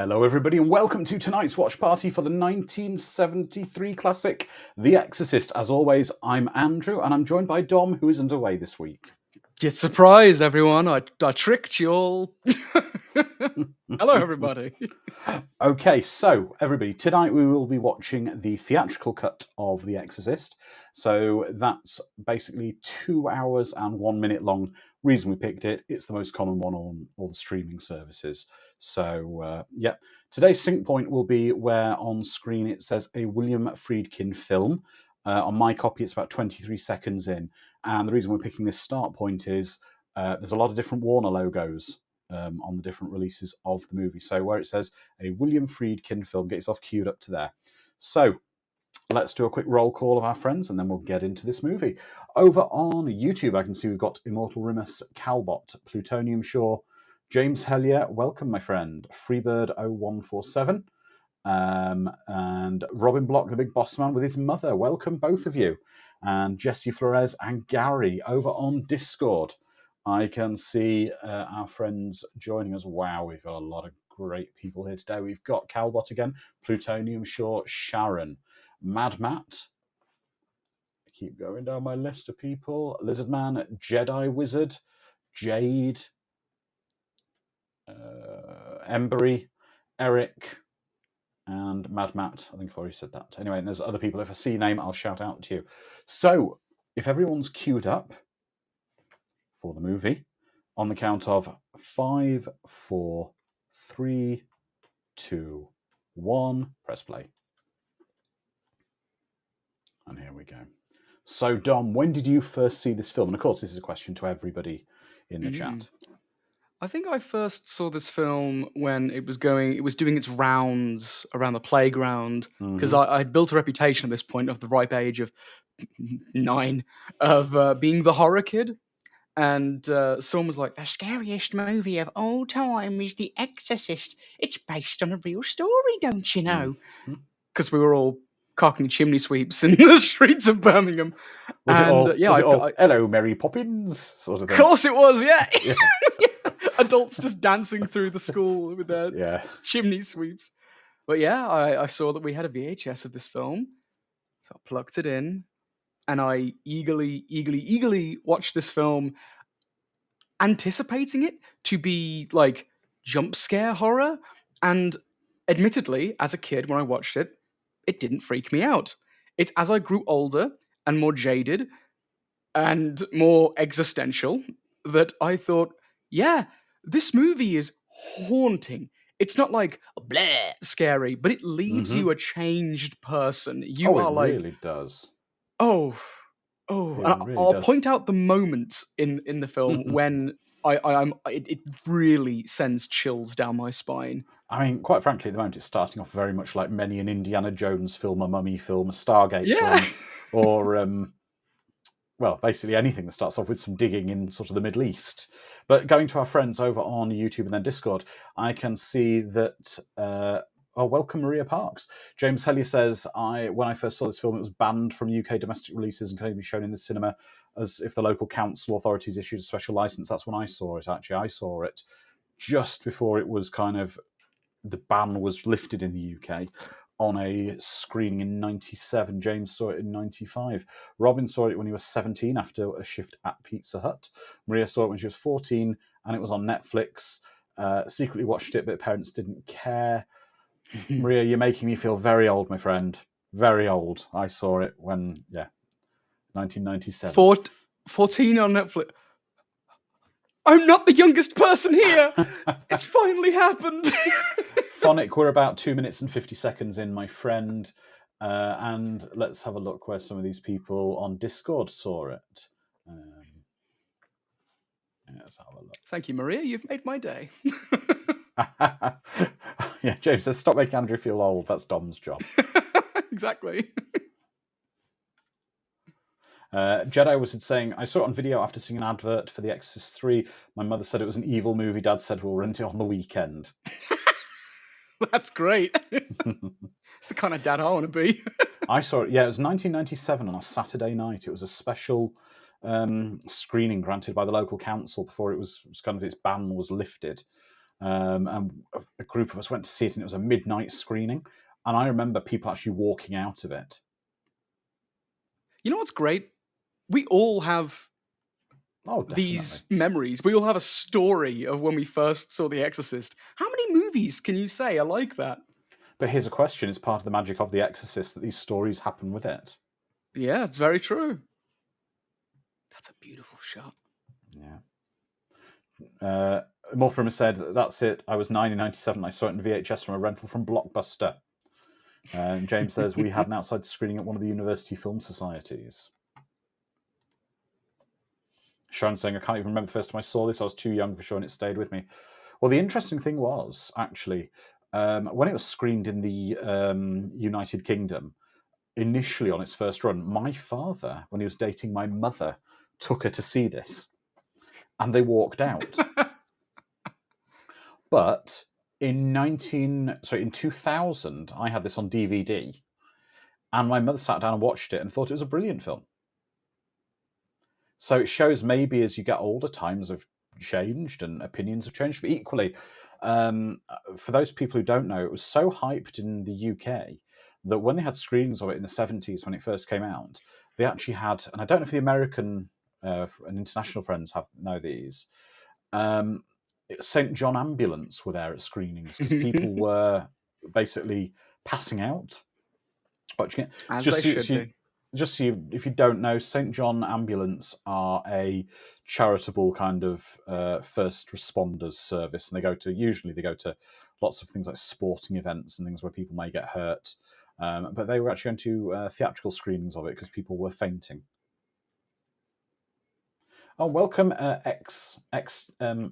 Hello, everybody, and welcome to tonight's watch party for the 1973 classic, The Exorcist. As always, I'm Andrew, and I'm joined by Dom, who isn't away this week. Get surprised, everyone. I tricked you all. Hello, everybody. Okay, so, everybody, tonight we will be watching the theatrical cut of The Exorcist. So that's basically 2 hours and 1 minute long. Reason we picked it, it's the most common one on all the streaming services. So, yeah. Today's sync point will be where on screen it says a William Friedkin film. On my copy, it's about 23 seconds in. And the reason we're picking this start point is there's a lot of different Warner logos on the different releases of the movie. So where it says a William Friedkin film, get yourself queued up to there. So let's do a quick roll call of our friends and then we'll get into this movie. Over on YouTube, I can see we've got Immortal Rimus, Calbot, Plutonium Shore, James Hellier, welcome my friend, Freebird0147, and Robin Block, the big boss man with his mother, welcome both of you. And Jesse Flores and Gary over on Discord. I can see our friends joining us. Wow, we've got a lot of great people here today. We've got Calbot again, Plutonium Shore, Sharon, Mad Matt. Keep going down my list of people. Lizardman, Jedi Wizard, Jade, Embery, Eric, and Mad Matt. I think I've already said that. Anyway, and there's other people. If I see your name, I'll shout out to you. So, if everyone's queued up for the movie, on the count of 5, 4, 3, 2, 1, press play. And here we go. So, Dom, when did you first see this film? And of course, this is a question to everybody in the chat. I think I first saw this film when it was doing its rounds around the playground, because I had built a reputation at this point of the ripe age of 9 of being the horror kid. And someone was like, the scariest movie of all time is The Exorcist. It's based on a real story, don't you know? Because we were all Cockney chimney sweeps in the streets of Birmingham. Hello, Mary Poppins, sort of thing. Of course it was, yeah. Adults just dancing through the school with their chimney sweeps. But yeah, I saw that we had a VHS of this film, so I plugged it in, and I eagerly watched this film, anticipating it to be like jump scare horror. And admittedly, as a kid, when I watched it, it didn't freak me out. It's as I grew older and more jaded and more existential that I thought, yeah, this movie is haunting. It's not like bleh scary, but it leaves you a changed person. You are like, it really does. I'll point out the moment in the film when it really sends chills down my spine. I mean, quite frankly, at the moment it's starting off very much like many an Indiana Jones film, a Mummy film, a Stargate film, or well, basically anything that starts off with some digging in sort of the Middle East. But going to our friends over on YouTube and then Discord, I can see that. Welcome Maria Parks. James Hellier says, when I first saw this film, it was banned from UK domestic releases and can only be shown in the cinema as if the local council authorities issued a special license. That's when I saw it, actually. I saw it just before it was kind of, the ban was lifted in the UK on a screening in 97. James saw it in 95. Robin saw it when he was 17 after a shift at Pizza Hut. Maria saw it when she was 14 and it was on Netflix. Secretly watched it, but parents didn't care. Maria, you're making me feel very old, my friend. Very old. I saw it when, 1997. 14 on Netflix. I'm not the youngest person here. It's finally happened. Phonic, we're about 2 minutes and 50 seconds in, my friend. And let's have a look where some of these people on Discord saw it. Let's have a look. Thank you, Maria. You've made my day. Yeah, James says, stop making Andrew feel old. That's Dom's job. Exactly. Jedi was saying, I saw it on video after seeing an advert for The Exorcist 3. My mother said it was an evil movie. Dad said we'll rent it on the weekend. That's great. It's the kind of dad I want to be. I saw it, it was 1997 on a Saturday night. It was a special screening granted by the local council before it was kind of its ban was lifted. and a group of us went to see it, and it was a midnight screening. And I remember people actually walking out of it. You know what's great? We all have Definitely. these memories. We all have a story of when we first saw The Exorcist. How many movies can you say are like that? But here's a question: it's part of the magic of The Exorcist that these stories happen with it. Yeah, it's very true. That's a beautiful shot. Yeah. Mortimer said, "That's it. I was 9 in 97. I saw it in VHS from a rental from Blockbuster." And James says, "We had an outside screening at one of the university film societies." Sharon saying, "I can't even remember the first time I saw this. I was too young for sure, and it stayed with me." Well, the interesting thing was, actually, when it was screened in the United Kingdom, initially on its first run, my father, when he was dating my mother, took her to see this, and they walked out. But in 2000, I had this on DVD, and my mother sat down and watched it and thought it was a brilliant film. So it shows maybe as you get older, times have changed and opinions have changed. But equally, for those people who don't know, it was so hyped in the UK that when they had screenings of it in the 70s when it first came out, they actually had, and I don't know if the American and international friends know these, St. John Ambulance were there at screenings because people were basically passing out watching it. As they should be. Just so if you don't know, St. John Ambulance are a charitable kind of first responders service, and they go to lots of things like sporting events and things where people may get hurt. But they were actually going to theatrical screenings of it because people were fainting. Oh, welcome, Xtalaxb,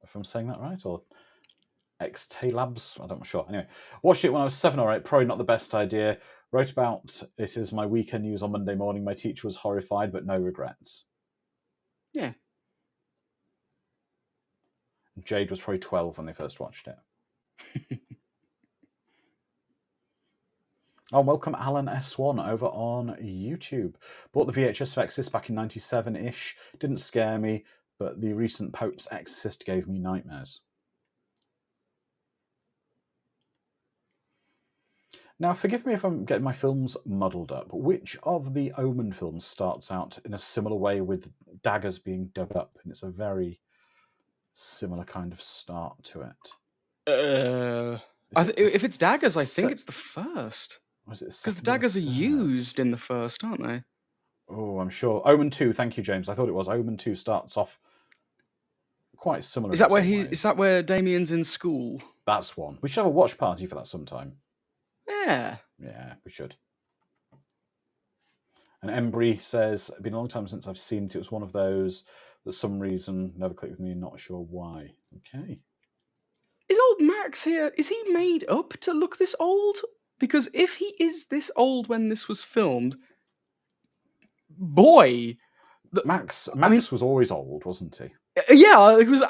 if I'm saying that right, or Xtalabs, I'm not sure. Anyway, watched it when I was 7 or 8, probably not the best idea. Wrote about it as my weekend news on Monday morning. My teacher was horrified, but no regrets. Yeah. Jade was probably 12 when they first watched it. Oh, welcome Alan S1 over on YouTube. Bought the VHS of Exorcist back in 97-ish. Didn't scare me, but the recent Pope's Exorcist gave me nightmares. Now, forgive me if I'm getting my films muddled up. Which of the Omen films starts out in a similar way with daggers being dug up? And it's a very similar kind of start to it. If it's daggers, I think it's the first. Because the daggers are used in the first, aren't they? Oh, I'm sure. Omen 2, thank you, James. I thought it was. Omen 2 starts off quite similar. Is that where Damien's in school? That's one. We should have a watch party for that sometime. Yeah. Yeah, we should. And Embry says, "It's been a long time since I've seen it. It was one of those that some reason never clicked with me, not sure why." Okay. Is old Max here? Is he made up to look this old? Because if he is this old when this was filmed, boy, Max was always old, wasn't he? Yeah, he was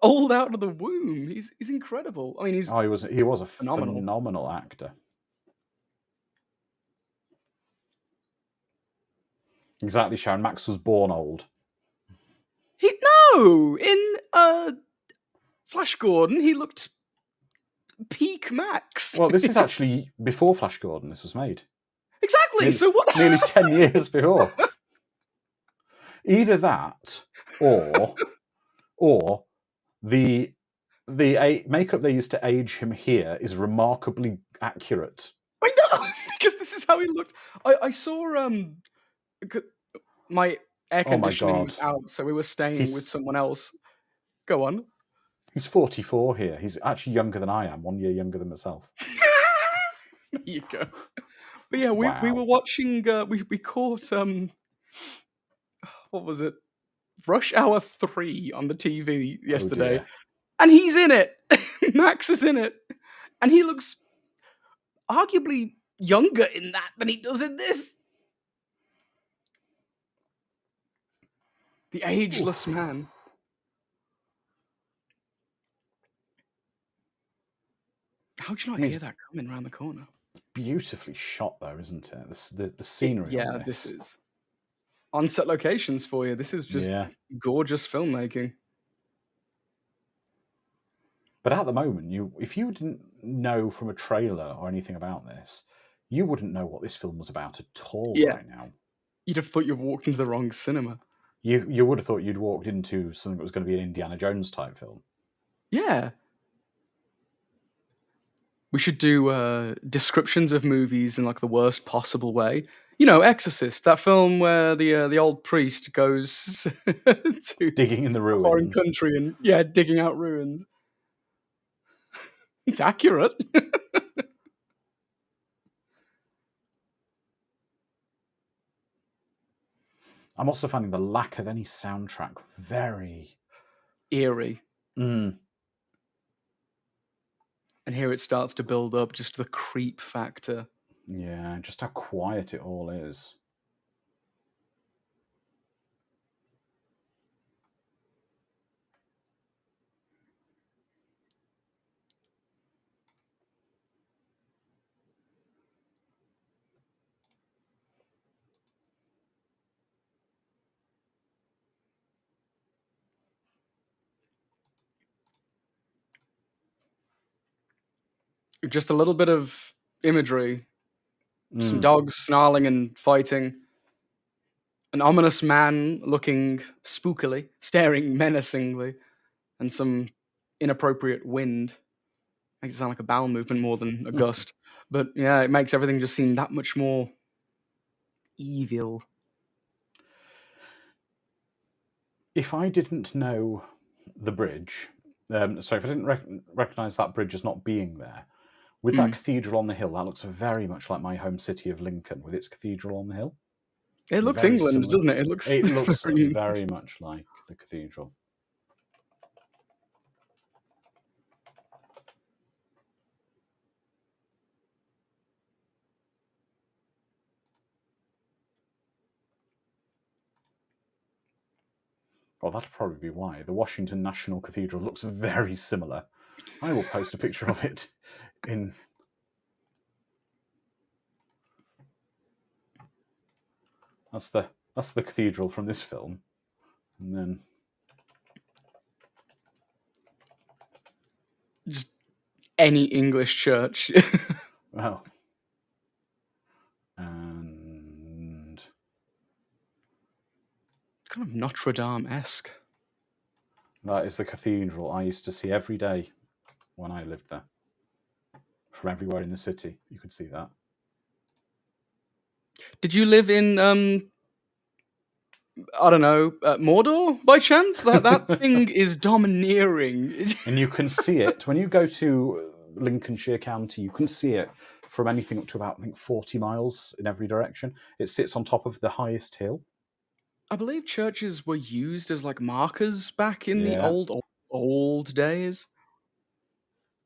old out of the womb. He's incredible. I mean, he was a phenomenal. phenomenal actor. Exactly, Sharon. Max was born old. In Flash Gordon, he looked peak Max. Well, this is actually before Flash Gordon. This was made. Exactly. So what? Nearly 10 years before. Either that, or the makeup they used to age him here is remarkably accurate. I know, because this is how he looked. I saw my air conditioning was out, so we were staying with someone else. Go on. He's 44 here. He's actually younger than I am, 1 year younger than myself. There you go. But yeah, we were watching. We caught what was it? Rush Hour 3 on the TV yesterday, and he's in it. Max is in it, and he looks arguably younger in that than he does in this. The ageless man. How'd you not hear that coming around the corner? Beautifully shot, though, isn't it? The scenery. Yeah, this is. on-set locations for you. This is just gorgeous filmmaking. But at the moment, if you didn't know from a trailer or anything about this, you wouldn't know what this film was about at all right now. You'd have thought you've walked into the wrong cinema. You would have thought you'd walked into something that was going to be an Indiana Jones type film. Yeah. We should do descriptions of movies in like the worst possible way. You know, Exorcist, that film where the old priest goes to digging in the ruins, foreign country, and digging out ruins. It's accurate. I'm also finding the lack of any soundtrack very eerie. Mm. And here it starts to build up, just the creep factor. Yeah, just how quiet it all is. Just a little bit of imagery. Some dogs snarling and fighting. An ominous man looking spookily, staring menacingly, and some inappropriate wind. Makes it sound like a bowel movement more than a gust. But yeah, it makes everything just seem that much more evil. If I didn't know the bridge, if I didn't recognise that bridge as not being there, with that cathedral on the hill, that looks very much like my home city of Lincoln, with its cathedral on the hill. It looks very England, similar. Doesn't it? It looks very much like the cathedral. Well, that'll probably be why. The Washington National Cathedral looks very similar. I will post a picture of it in... That's the cathedral from this film. And then... Just any English church. Well... And... Kind of Notre Dame-esque. That is the cathedral I used to see every day when I lived there. From everywhere in the city, you could see that. Did you live in, I don't know, Mordor, by chance? That thing is domineering. And you can see it. When you go to Lincolnshire County, you can see it from anything up to about, I think, 40 miles in every direction. It sits on top of the highest hill. I believe churches were used as like markers back in the old days.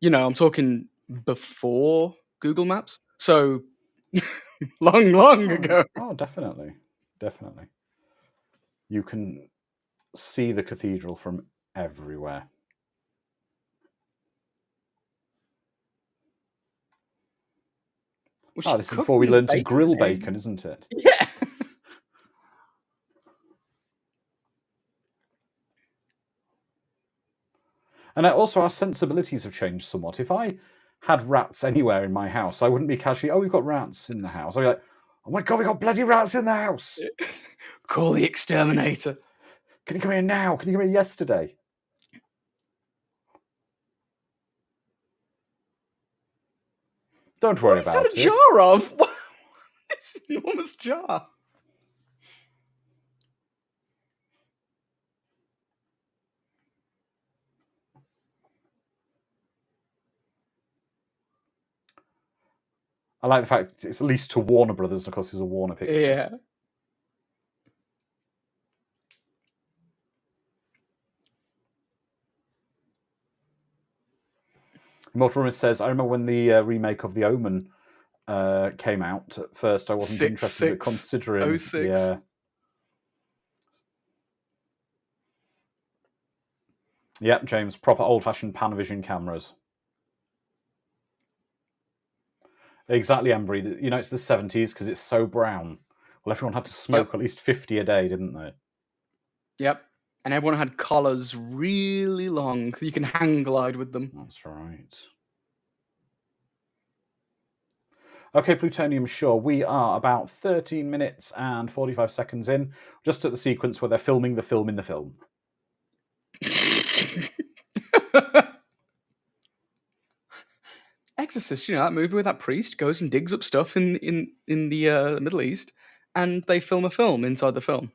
You know, I'm talking before Google Maps. So long ago. Oh, definitely. Definitely. You can see the cathedral from everywhere. This is before we learned to grill bacon, isn't it? Yeah. And also our sensibilities have changed somewhat. If I had rats anywhere in my house, I wouldn't be casually, we've got rats in the house. I'd be like, oh my God, we've got bloody rats in the house. Call the exterminator. Can you come here now? Can you come here yesterday? Don't worry about it. What is that a jar of? This enormous jar. I like the fact it's at least to Warner Brothers, and of course it's a Warner picture. Yeah. Mortal Rumor says, I remember when the remake of The Omen came out. At first, I wasn't interested in considering. 06. Yeah. Yep, James, proper old-fashioned Panavision cameras. Exactly, Embry. You know, it's the 70s because it's so brown. Well, everyone had to smoke at least 50 a day, didn't they? Yep. And everyone had collars really long. You can hang glide with them. That's right. Okay, Plutonium, sure. We are about 13 minutes and 45 seconds in, just at the sequence where they're filming the film in the film. Exorcist, that movie where that priest goes and digs up stuff in the Middle East, and they film a film inside the film.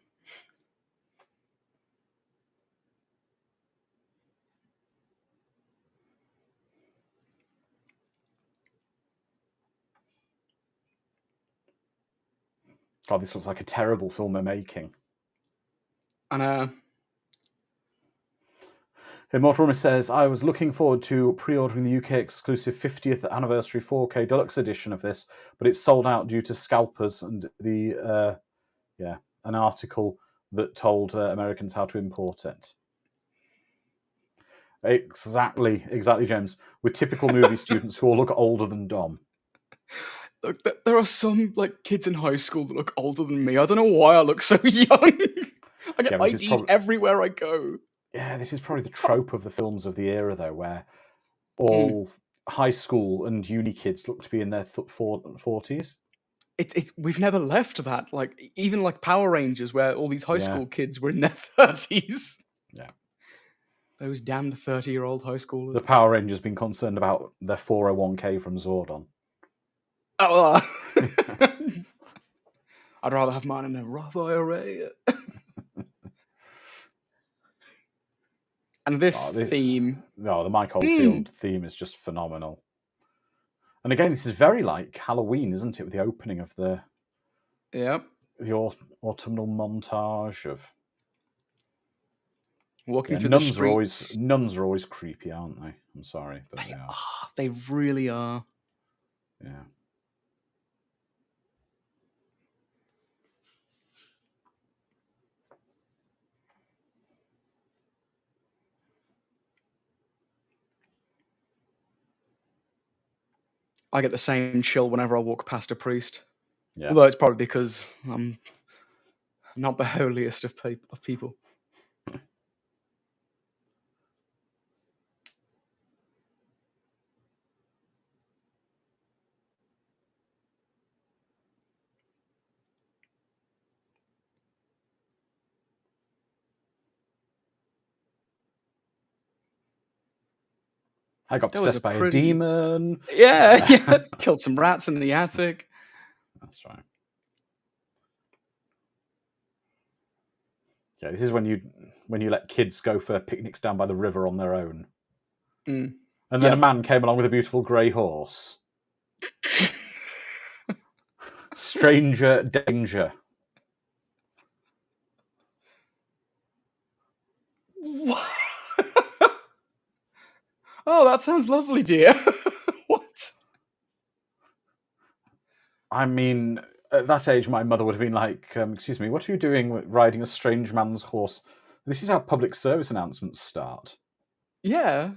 God, this looks like a terrible film they're making. And Immortal Rumor says, I was looking forward to pre-ordering the UK exclusive 50th anniversary 4K deluxe edition of this, but it's sold out due to scalpers and an article that told Americans how to import it. Exactly, James. We're typical movie students who all look older than Dom. Look, there are some kids in high school that look older than me. I don't know why I look so young. I get ID'd everywhere I go. Yeah, this is probably the trope of the films of the era, though, where all high school and uni kids look to be in their 40s. We've never left that. Even Power Rangers, where all these high school kids were in their 30s. Yeah. Those damned 30-year-old high schoolers. The Power Rangers been concerned about their 401k from Zordon. Oh, I'd rather have mine in a Roth IRA. And this theme... No, the Mike Oldfield theme is just phenomenal. And again, this is very like Halloween, isn't it? With the opening of the autumnal montage of walking through the streets. Nuns are always creepy, aren't they? I'm sorry, but they are. They really are. Yeah. I get the same chill whenever I walk past a priest. Yeah. Although it's probably because I'm not the holiest of people. I got possessed by a demon. Yeah. Killed some rats in the attic. That's right. Yeah, this is when you let kids go for picnics down by the river on their own. And then a man came along with a beautiful grey horse. Stranger danger. What? Oh, that sounds lovely, dear. What? I mean, at that age, my mother would have been like, excuse me, what are you doing riding a strange man's horse? This is how public service announcements start. Yeah.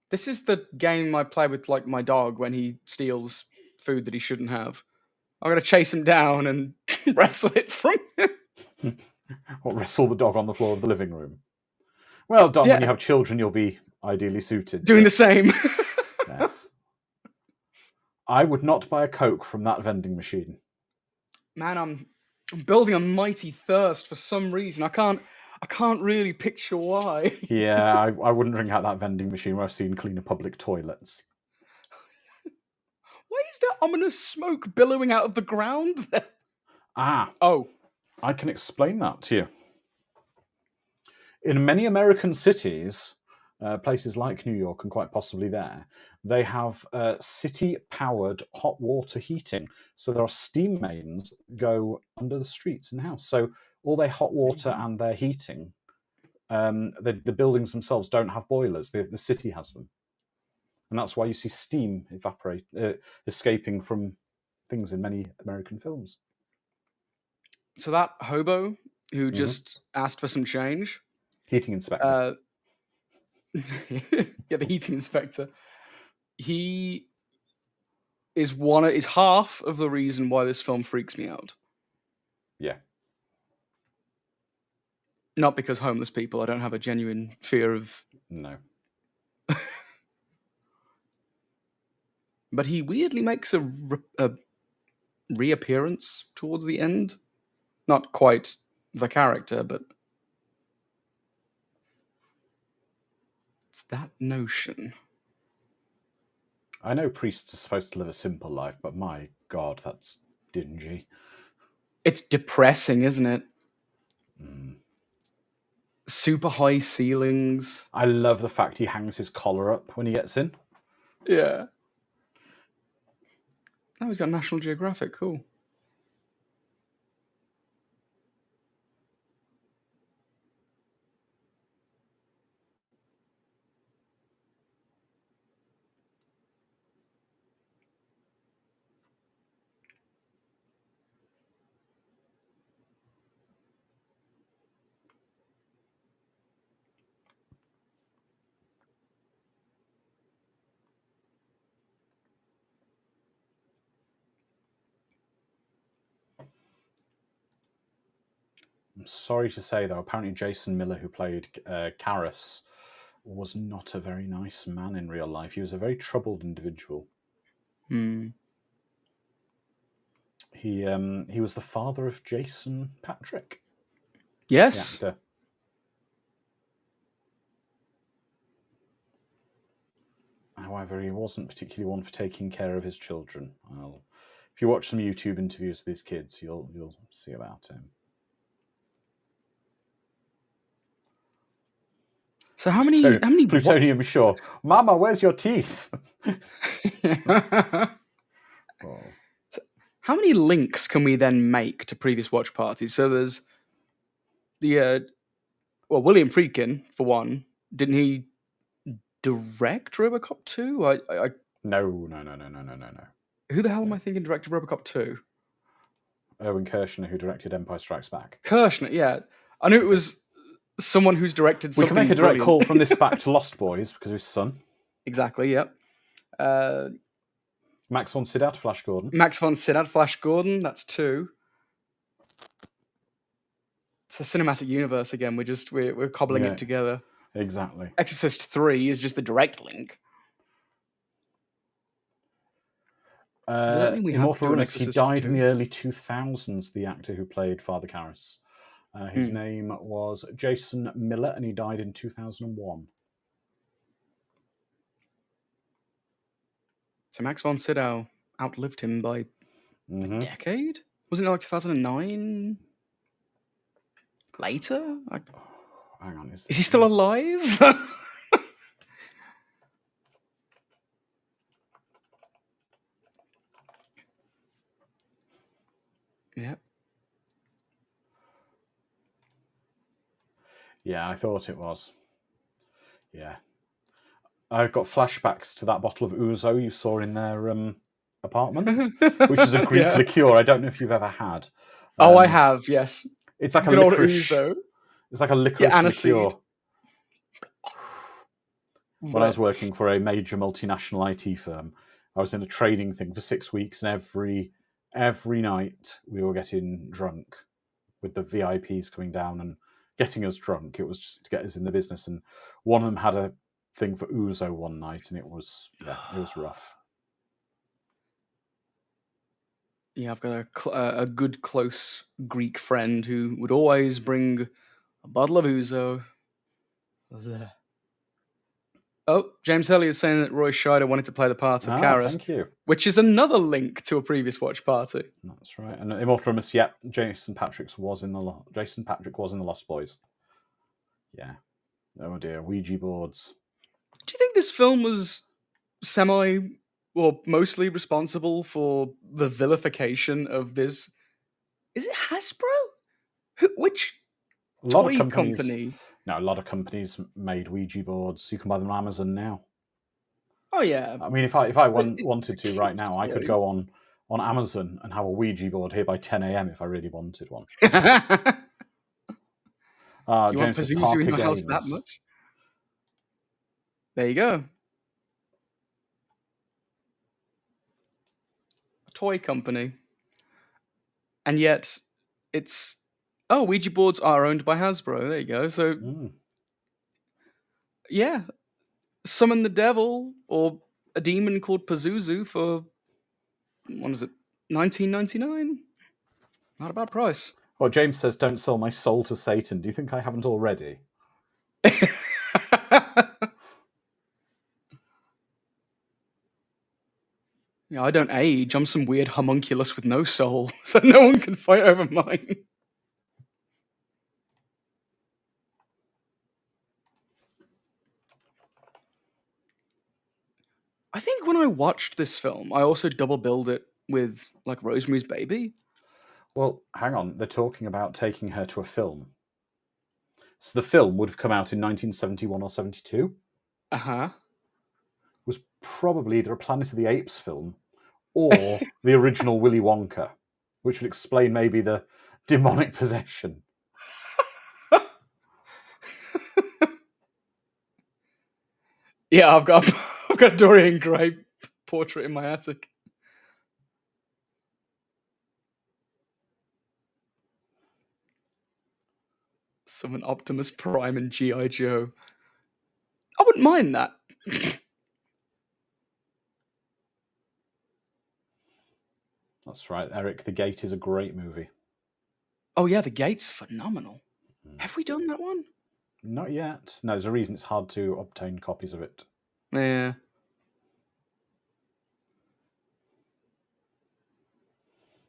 This is the game I play with my dog when he steals food that he shouldn't have. I'm going to chase him down and wrestle it from him. Or wrestle the dog on the floor of the living room. Well, Dom, when you have children, you'll be ideally suited. Doing the same. Yes. I would not buy a Coke from that vending machine. Man, I'm building a mighty thirst for some reason. I can't really picture why. Yeah, I wouldn't drink out that vending machine where I've seen cleaner public toilets. Why is there ominous smoke billowing out of the ground there? Oh. I can explain that to you. In many American cities, places like New York and quite possibly there, they have city-powered hot water heating. So there are steam mains go under the streets in the house. So all their hot water and their heating, the buildings themselves don't have boilers. The city has them. And that's why you see steam escaping from things in many American films. So that hobo who just asked for some change. Heating inspector. Yeah, the heating inspector. He is half of the reason why this film freaks me out. Yeah. Not because homeless people. I don't have a genuine fear of. No. But he weirdly makes a reappearance towards the end. Not quite the character, but it's that notion. I know priests are supposed to live a simple life, but my God, that's dingy. It's depressing, isn't it? Mm. Super high ceilings. I love the fact he hangs his collar up when he gets in. Yeah. Oh, he's got National Geographic. Cool. I'm sorry to say, though, apparently Jason Miller, who played Karras, was not a very nice man in real life. He was a very troubled individual. He was the father of Jason Patric. Yes. The actor. However, he wasn't particularly one for taking care of his children. If you watch some YouTube interviews with his kids, you'll see about him. So how many plutonium? Sure, Mama, where's your teeth? Oh. So how many links can we then make to previous watch parties? So there's the William Friedkin, for one. Didn't he direct RoboCop 2? No. Who the hell am I thinking directed RoboCop 2? Erwin Kershner, who directed Empire Strikes Back. Kershner, yeah. I knew it was someone who's directed something. We can make a direct call from this back to Lost Boys because of his son. Exactly, yep. Max von Sydow, Flash Gordon. Max von Sydow, Flash Gordon, that's 2. It's the cinematic universe again. We're cobbling it together. Exactly. Exorcist 3 is just the direct link. Immortal, he died in the early 2000s, the actor who played Father Karras. His name was Jason Miller, and he died in 2001. So Max von Sydow outlived him by a decade? Wasn't it like 2009? Later? Hang on. Is he still alive? Yep. Yeah, I thought it was. Yeah. I've got flashbacks to that bottle of ouzo you saw in their apartment, which is a Greek liqueur. I don't know if you've ever had. I have, yes. It's like a licorice. It's like a licorice liqueur. When I was working for a major multinational IT firm, I was in a training thing for 6 weeks, and every night we were getting drunk with the VIPs coming down and getting us drunk. It was just to get us in the business. And one of them had a thing for ouzo one night, and it was rough. Yeah, I've got a good close Greek friend who would always bring a bottle of ouzo. Oh, James Hurley is saying that Roy Scheider wanted to play the part of Karras. Thank you. Which is another link to a previous watch party. That's right. And Immortal, Jason Patrick was in the Lost Boys. Yeah. Oh dear, Ouija boards. Do you think this film was mostly responsible for the vilification of this? Is it Hasbro? Which toy company? No, a lot of companies made Ouija boards. You can buy them on Amazon now. Oh yeah. I mean, if I wanted to right now, I could go on Amazon and have a Ouija board here by 10 a.m. if I really wanted one. You want James says Pazuzu Parker in your house that Games. much? There you go. A toy company. And yet, it's... Oh, Ouija boards are owned by Hasbro. There you go. So, yeah. Summon the devil or a demon called Pazuzu for... What is it? $19.99? Not a bad price. Well, James says, don't sell my soul to Satan. Do you think I haven't already? Yeah, I don't age. I'm some weird homunculus with no soul, so no one can fight over mine. I think when I watched this film, I also double billed it with like Rosemary's Baby. Well, hang on. They're talking about taking her to a film. So the film would have come out in 1971 or 72. Uh-huh. Was probably either a Planet of the Apes film or the original Willy Wonka, which would explain maybe the demonic possession. Yeah, I've got Dorian Gray portrait in my attic. Summon Optimus Prime and G.I. Joe. I wouldn't mind that. That's right, Eric. The Gate is a great movie. Oh yeah, The Gate's phenomenal. Have we done that one? Not yet. No, there's a reason it's hard to obtain copies of it. Yeah.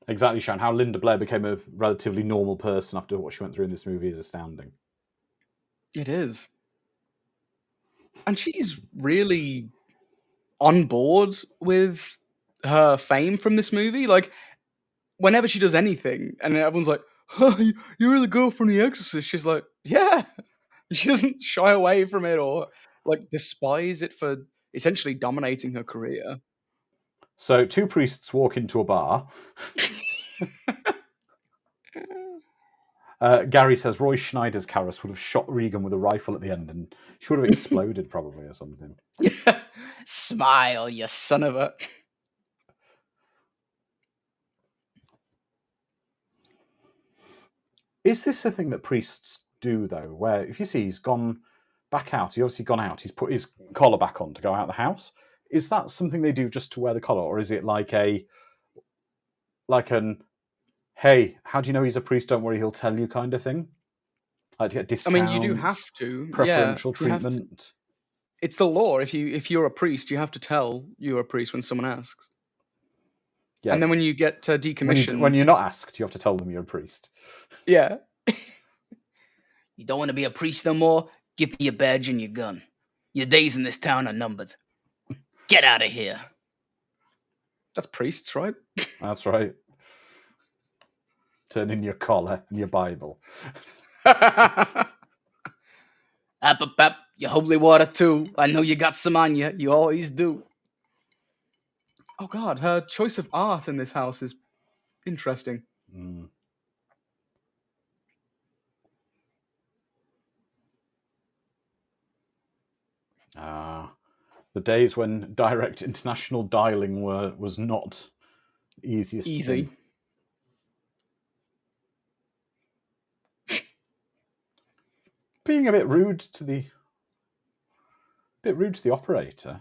Exactly, Sean. How Linda Blair became a relatively normal person after what she went through in this movie is astounding. It is. And she's really on board with her fame from this movie. Like, whenever she does anything, and everyone's like, "Oh, you're the girl from The Exorcist," she's like, "Yeah." She doesn't shy away from it or like despise it for essentially dominating her career. So, two priests walk into a bar. Gary says Roy Schneider's Karras would have shot Regan with a rifle at the end and she would have exploded probably or something. Smile, you son of a... Is this a thing that priests do, though, where if you see he's gone back out, he's obviously gone out, he's put his collar back on to go out the house? Is that something they do just to wear the collar, or is it like an, hey, how do you know he's a priest? Don't worry, he'll tell you kind of thing? Like to get discounts? I mean, you do have to. Preferential Yeah, treatment? It's the law. If you're a priest, you have to tell you're a priest when someone asks. Yeah. And then when you get decommissioned... When you're not asked, you have to tell them you're a priest. Yeah. You don't want to be a priest no more? Give me your badge and your gun. Your days in this town are numbered. Get out of here. That's priests, right? That's right. Turn in your collar and your Bible. Up, your holy water too. I know you got some on you. You always do. Oh God, her choice of art in this house is interesting. The days when direct international dialing was not easiest. Easy. Being a bit rude to the operator.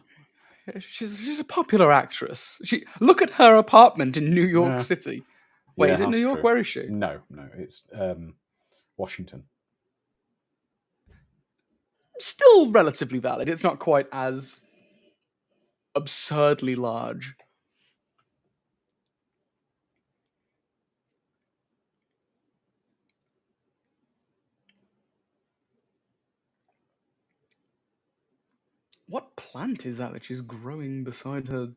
She's a popular actress. Look at her apartment in New York City. Wait, is it New York? True. Where is she? No, it's Washington. Still relatively valid. It's not quite as absurdly large. What plant is that she's growing beside her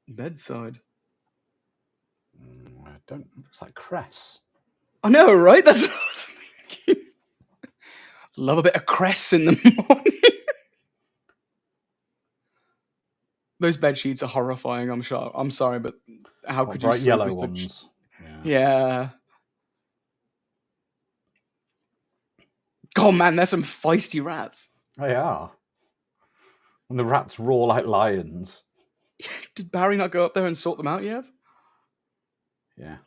bedside? I don't. Looks like cress. I know, right? That's what I was thinking. Love a bit of cress in the morning. Those bed sheets are horrifying. I'm sure. I'm sorry, but how could you bright sleep yellow with ones? Yeah. God, man, there's some feisty rats. They are. And the rats roar like lions. Did Barry not go up there and sort them out yet? Yeah.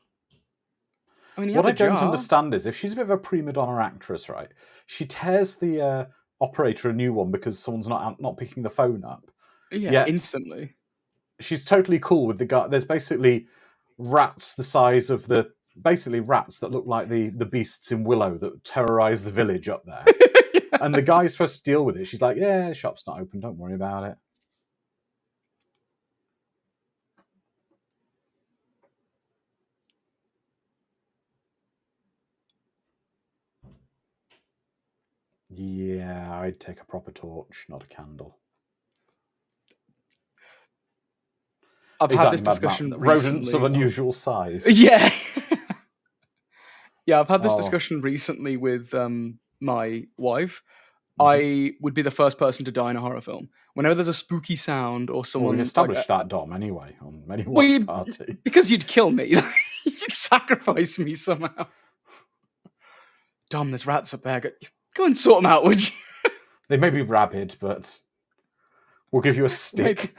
I mean, he What I had the don't jar. understand is if she's a bit of a prima donna actress, right? She tears the operator a new one because someone's not picking the phone up. Yeah, Yet instantly. She's totally cool with the guy. There's basically rats the size of rats that look like the beasts in Willow that terrorize the village up there. And the guy's supposed to deal with it. She's like, yeah, the shop's not open. Don't worry about it. Yeah, I'd take a proper torch, not a candle. I've had this discussion recently. Rodents of unusual size. Yeah. Yeah, I've had this discussion recently with my wife. I would be the first person to die in a horror film. Whenever there's a spooky sound or someone... We've established that, Dom, anyway, on many Watchparty. Because you'd kill me. You'd sacrifice me somehow. Dom, there's rats up there. Go and sort them out, would you? They may be rabid, but we'll give you a stick.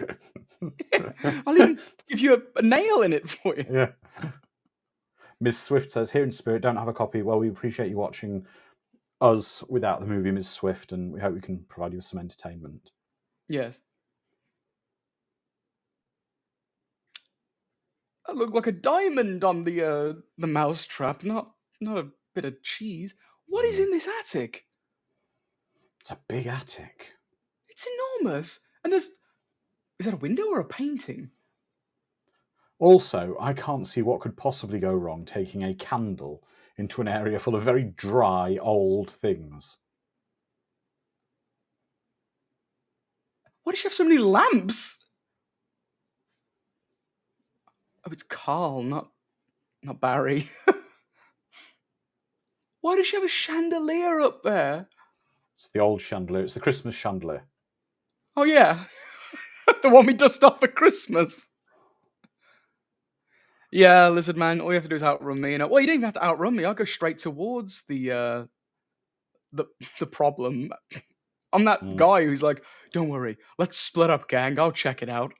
Yeah, I'll even give you a nail in it for you. Yeah. Ms. Swift says, here in spirit, don't have a copy. Well, we appreciate you watching us without the movie, Ms. Swift, and we hope we can provide you with some entertainment. Yes. That looked like a diamond on the mouse trap, not a bit of cheese. What is in this attic? It's a big attic. It's enormous. And is that a window or a painting? Also, I can't see what could possibly go wrong taking a candle into an area full of very dry, old things. Why does she have so many lamps? Oh, it's Carl, not Barry. Why does she have a chandelier up there? It's the old chandelier. It's the Christmas chandelier. Oh, yeah. The one we dust off for Christmas. Yeah, Lizard Man, all you have to do is outrun me. Well, you don't even have to outrun me. I'll go straight towards the problem. I'm that guy who's like, don't worry, let's split up, gang. I'll check it out.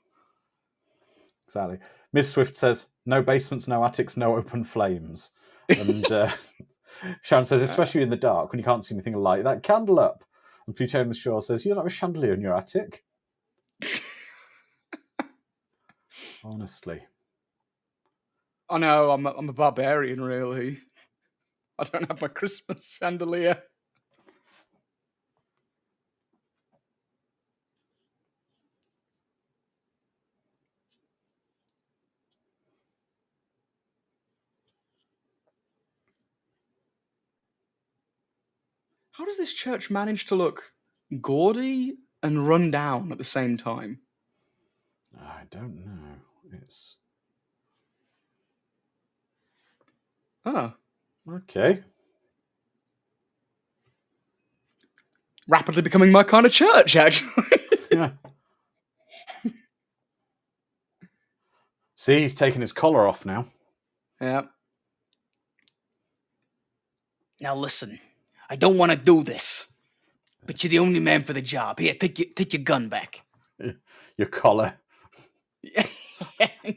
Exactly. Ms. Swift says, no basements, no attics, no open flames. And Sharon says, especially in the dark, when you can't see anything, light that candle up. And Plutonius Shaw says, you don't have a chandelier in your attic? Honestly. I know, I'm a barbarian, really. I don't have my Christmas chandelier. How does this church manage to look gaudy and run down at the same time? I don't know. It's... Oh. Okay. Rapidly becoming my kind of church, actually. Yeah. See, he's taking his collar off now. Yeah. Now listen, I don't want to do this, but you're the only man for the job. Here, take your gun back. Your collar.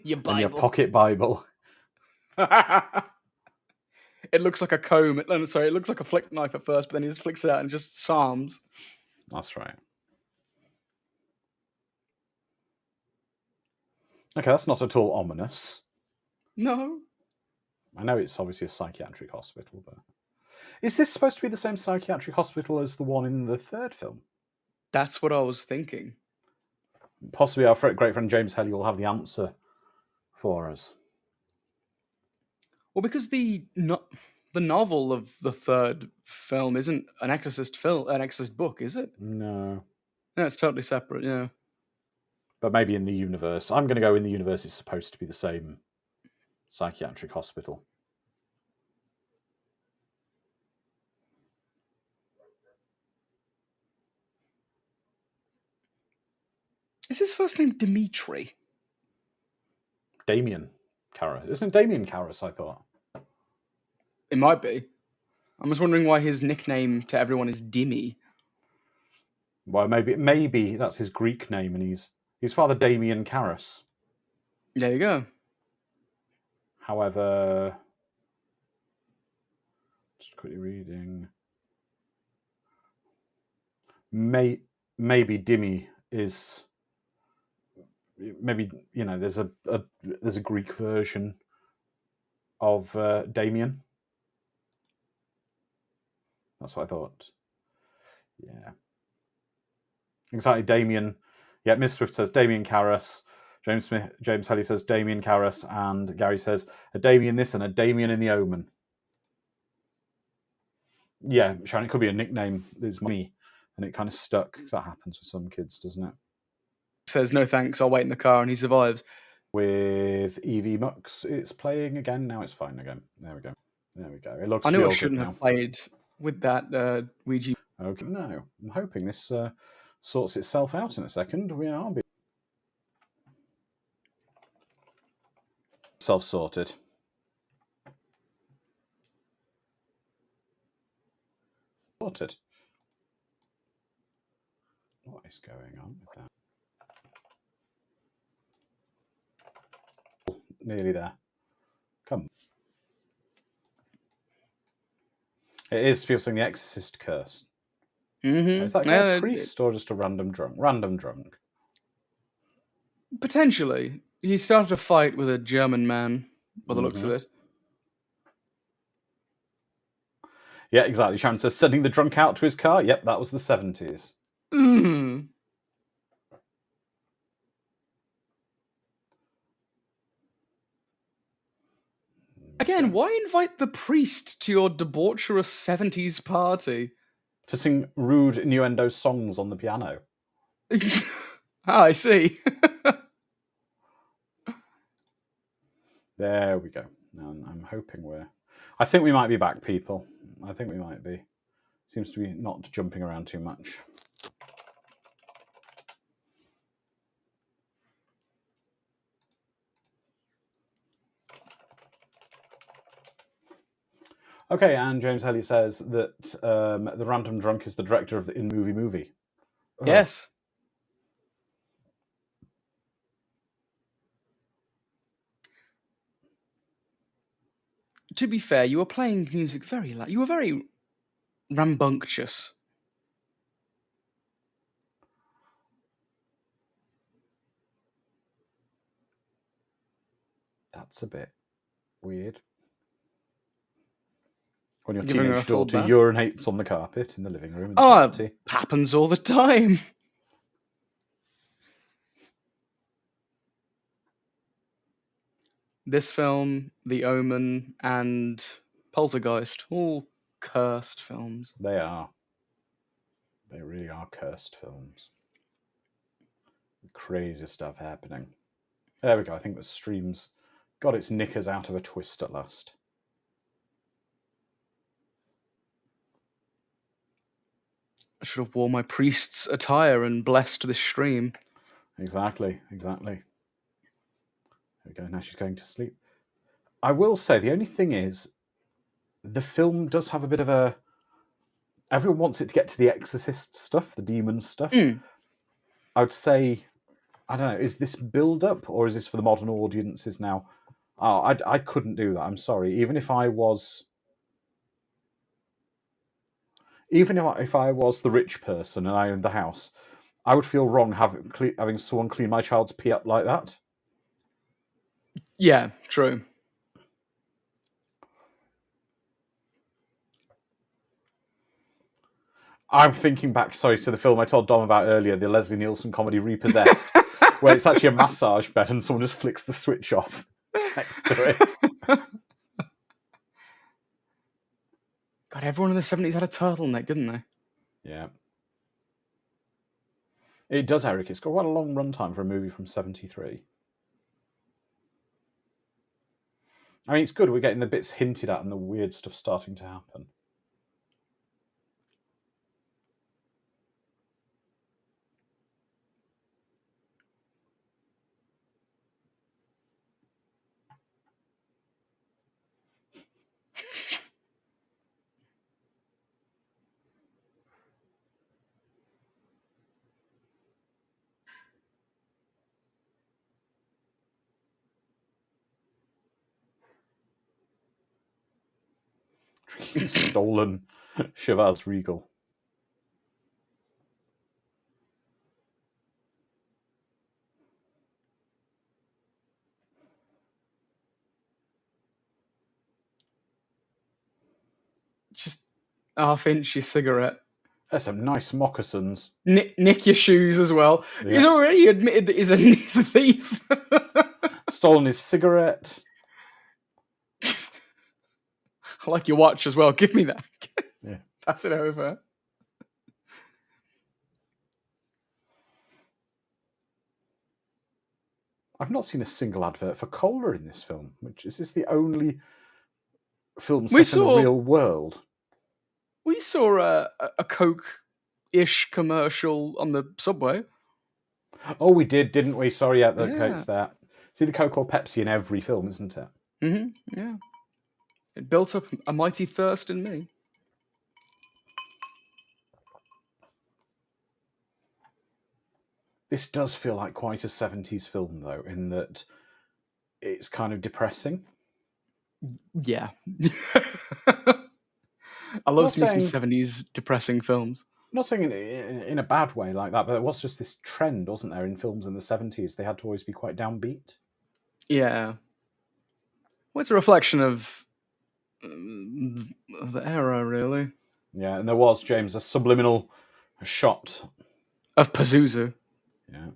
Your Bible. And your pocket Bible. It looks like a comb. It looks like a flick knife at first, but then he just flicks it out and just psalms. That's right. Okay, that's not at all ominous. No. I know it's obviously a psychiatric hospital, but... Is this supposed to be the same psychiatric hospital as the one in the third film? That's what I was thinking. Possibly our great friend James Helly will have the answer for us. Well, because the novel of the third film isn't an Exorcist book, is it? No. No, it's totally separate, yeah. But maybe in the universe. I'm going to go in the universe is supposed to be the same psychiatric hospital. Is his first name Dimitri? Damien Karras. Isn't it Damien Karras, I thought? It might be. I'm just wondering why his nickname to everyone is Dimmy. Well, maybe that's his Greek name, and he's Father Damien Karras. There you go. However, just quickly reading, maybe Dimmy is maybe there's a Greek version of Damien. That's what I thought. Yeah. Exactly, Damien. Yeah, Ms. Swift says Damien Karras. James Helly says Damien Karras, and Gary says a Damien this and a Damien in the Omen. Yeah, Sharon, it could be a nickname. There's me, and it kind of stuck. That happens with some kids, doesn't it? Says no thanks, I'll wait in the car, and he survives. With Evie Mux, it's playing again. Now it's fine again. There we go. It looks. I knew I real shouldn't good have now. played with that Ouija. Okay, no, I'm hoping this sorts itself out in a second. We are self-sorted. Sorted. What is going on with that? Nearly there. Come. It is people saying the Exorcist curse. Mm-hmm. Is that a priest or just a random drunk? Random drunk. Potentially. He started a fight with a German man, by the looks of it. Yeah, exactly. Sharon says, sending the drunk out to his car. Yep, that was the 70s. Mm. Again, why invite the priest to your debaucherous 70s party? To sing rude innuendo songs on the piano. I see. There we go. I'm hoping I think we might be back, people. I think we might be. Seems to be not jumping around too much. Okay, and James Helly says that the random drunk is the director of the In-Movie movie. Yes. To be fair, you were playing music very loud. You were very rambunctious. That's a bit weird. When your Giving her a teenage full daughter bath? urinates on the carpet in the living room in the party. Happens all the time. This film, The Omen, and Poltergeist, all cursed films. They are. They really are cursed films. Crazy stuff happening. There we go. I think the stream's got its knickers out of a twist at last. I should have worn my priest's attire and blessed this stream. Exactly. There we go. Now she's going to sleep. I will say, the only thing is, the film does have a bit of a... Everyone wants it to get to the Exorcist stuff, the demon stuff. I would say, I don't know, is this build-up, or is this for the modern audiences now? Oh, I couldn't do that, I'm sorry. Even if I was the rich person and I owned the house, I would feel wrong having someone clean my child's pee up like that. Yeah, true. I'm thinking back, to the film I told Dom about earlier, the Leslie Nielsen comedy Repossessed, where it's actually a massage bed and someone just flicks the switch off next to it. God, everyone in the 70s had a turtleneck, didn't they? Yeah. It does, Eric. It's got quite a long runtime for a movie from 73. I mean, it's good. We're getting the bits hinted at and the weird stuff starting to happen. Stolen Chivas Regal. Just half-inch your cigarette. There's some nice moccasins. Nick your shoes as well. Yeah. He's already admitted that he's a thief. Stolen his cigarette. I like your watch as well. Give me that. Yeah. Pass it over. I've not seen a single advert for cola in this film. Which is this the only film set in the real world? We saw a Coke-ish commercial on the subway. Oh, we did, didn't we? Sorry, yeah, Coke's that. See the Coke or Pepsi in every film, isn't it? Mm-hmm. Yeah. It built up a mighty thirst in me. This does feel like quite a 70s film, though, in that it's kind of depressing. Yeah. I love some 70s depressing films. I'm not saying in a bad way like that, but there was just this trend, wasn't there, in films in the 70s? They had to always be quite downbeat. Yeah. Well, it's a reflection of the era, really. Yeah, and there was, James, a subliminal shot of Pazuzu. Yeah.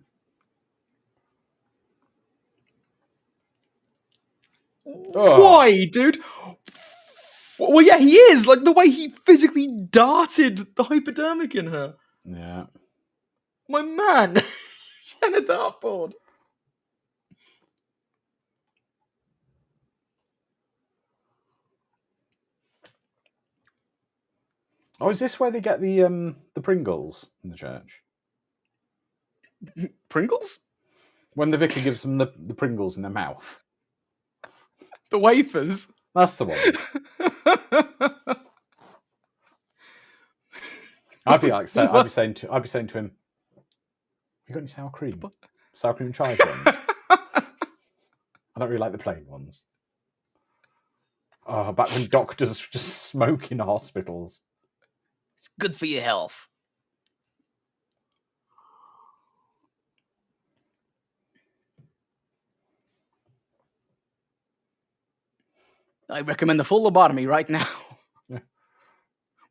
Why, dude? Well, yeah, he is. Like, the way he physically darted the hypodermic in her. Yeah. My man. And a dartboard. Oh, is this where they get the Pringles in the church? Pringles? When the vicar gives them the Pringles in their mouth. The wafers? That's the one. I'd be saying to him, "You got any sour cream? Sour cream and chive ones? I don't really like the plain ones." Oh, back when doctors just smoke in hospitals. It's good for your health. I recommend the full lobotomy right now. Yeah.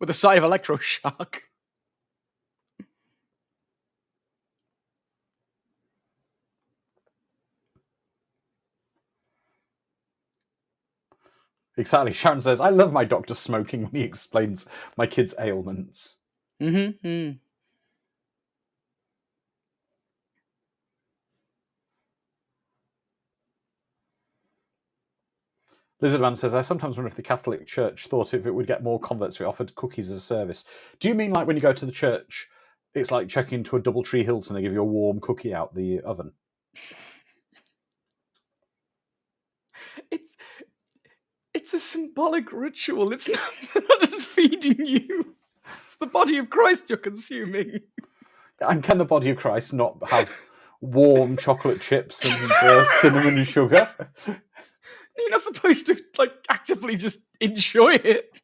With a side of electroshock. Exactly. Sharon says, "I love my doctor smoking when he explains my kids' ailments." Mm-hmm. Lizardman says, "I sometimes wonder if the Catholic Church thought if it would get more converts if it offered cookies as a service." Do you mean like when you go to the church, it's like checking into a Doubletree Hilton, they give you a warm cookie out the oven? It's a symbolic ritual. It's not just feeding you. It's the body of Christ you're consuming. And can the body of Christ not have warm chocolate chips and cinnamon and sugar? You're not supposed to like actively just enjoy it.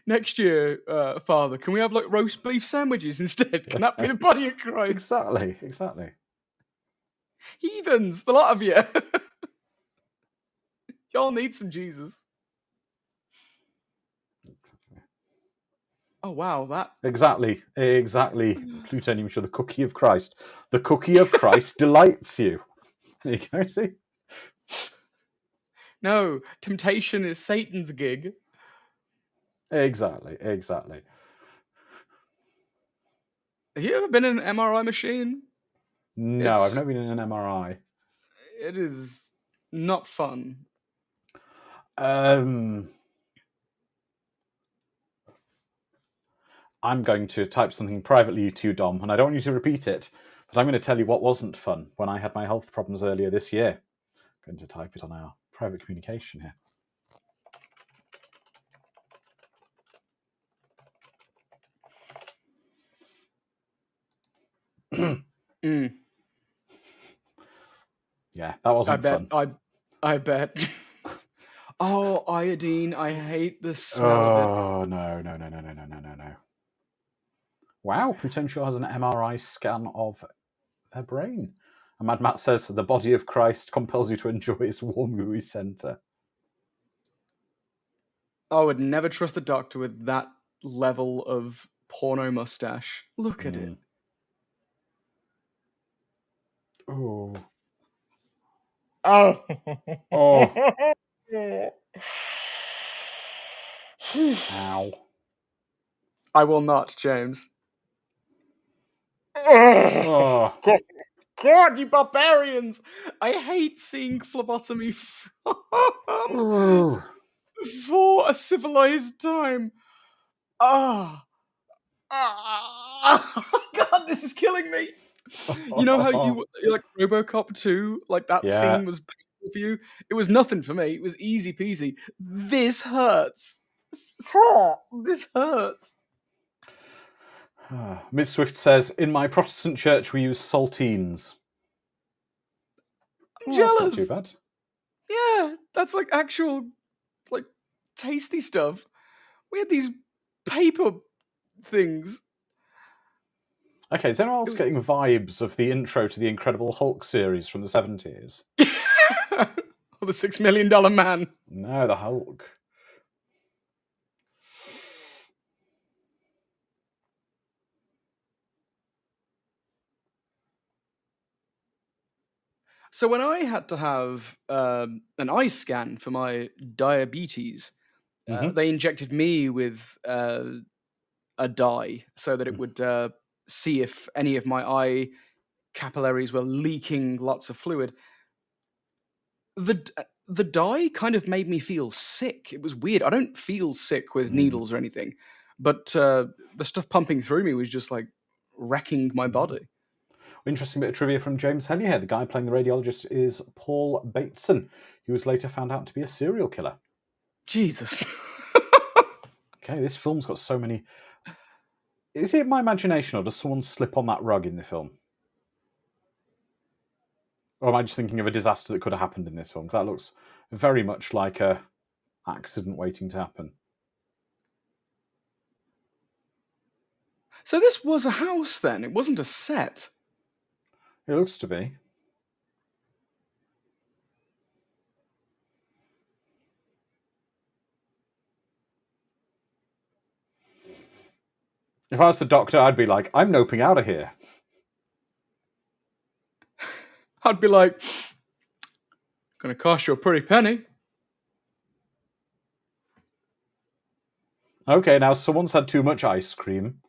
Next year, Father, can we have like roast beef sandwiches instead? Can that be the body of Christ? Exactly. Heathens, the lot of you. Y'all need some Jesus. Oh wow, that exactly. Plutonium sugar, the cookie of Christ. The cookie of Christ delights you. There you go. See. No, temptation is Satan's gig. Exactly. Have you ever been in an MRI machine? No, I've never been in an MRI. It is not fun. I'm going to type something privately to you, Dom, and I don't want you to repeat it, but I'm going to tell you what wasn't fun when I had my health problems earlier this year. I'm going to type it on our private communication here. Yeah, that wasn't fun. I bet. Oh, iodine! I hate the smell of it. Oh no. Wow, Potential has an MRI scan of their brain. And Mad Matt says the body of Christ compels you to enjoy its warm, gooey centre. I would never trust a doctor with that level of porno mustache. Look at it. Oh. Oh. Oh. Ow. I will not, James. Oh. God, you barbarians! I hate seeing phlebotomy Oh. for a civilized time. Ah. God, this is killing me. You know how you like RoboCop 2? Like that Yeah. scene was painful for you? It was nothing for me. It was easy peasy. This hurts. This hurts. Miss Swift says, in my Protestant church we use saltines. I'm That's not jealous. too bad. Yeah, that's like actual, like, tasty stuff. We had these paper things. Okay, is anyone else getting vibes of the intro to the Incredible Hulk series from the 70s? Or the $6 Million Man. No, the Hulk. So when I had to have an eye scan for my diabetes, they injected me with a dye so that it would see if any of my eye capillaries were leaking lots of fluid. The dye kind of made me feel sick. It was weird. I don't feel sick with needles or anything, but the stuff pumping through me was just like wrecking my body. Interesting bit of trivia from James Henny here. The guy playing the radiologist is Paul Bateson, who was later found out to be a serial killer. Jesus. Okay, this film's got so many... Is it my imagination, or does someone slip on that rug in the film? Or am I just thinking of a disaster that could have happened in this film? Because that looks very much like a accident waiting to happen. So this was a house then? It wasn't a set? It looks to be. If I was the doctor, I'd be like, I'm noping out of here. I'd be like, gonna cost you a pretty penny. Okay, now someone's had too much ice cream.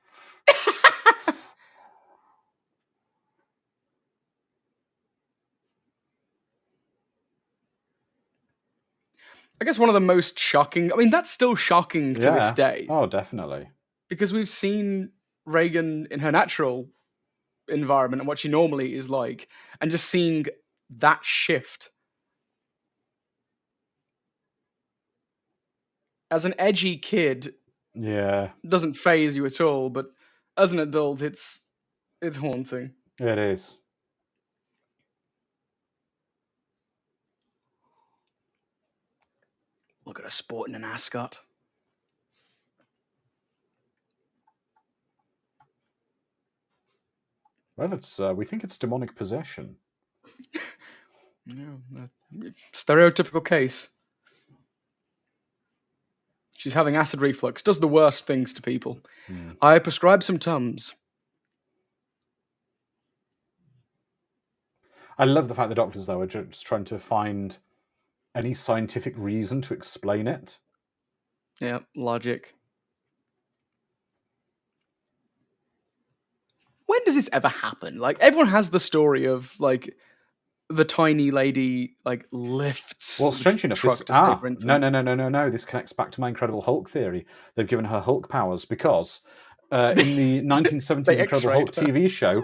I guess one of the most shocking... I mean, that's still shocking to this day. Oh, definitely. Because we've seen Reagan in her natural environment and what she normally is like, and just seeing that shift. As an edgy kid, doesn't faze you at all, but as an adult, it's haunting. It is. Look at her sporting an ascot. Well, it's we think it's demonic possession. Stereotypical case. She's having acid reflux. Does the worst things to people. I prescribe some Tums. I love the fact the doctors, though, are just trying to find any scientific reason to explain it. Yeah, logic. When does this ever happen? Like, everyone has the story of, like, the tiny lady, like, lifts. Well, strange enough, truck this, to save her infant. no. This connects back to my Incredible Hulk theory. They've given her Hulk powers because in the 1970s Incredible Hulk TV show,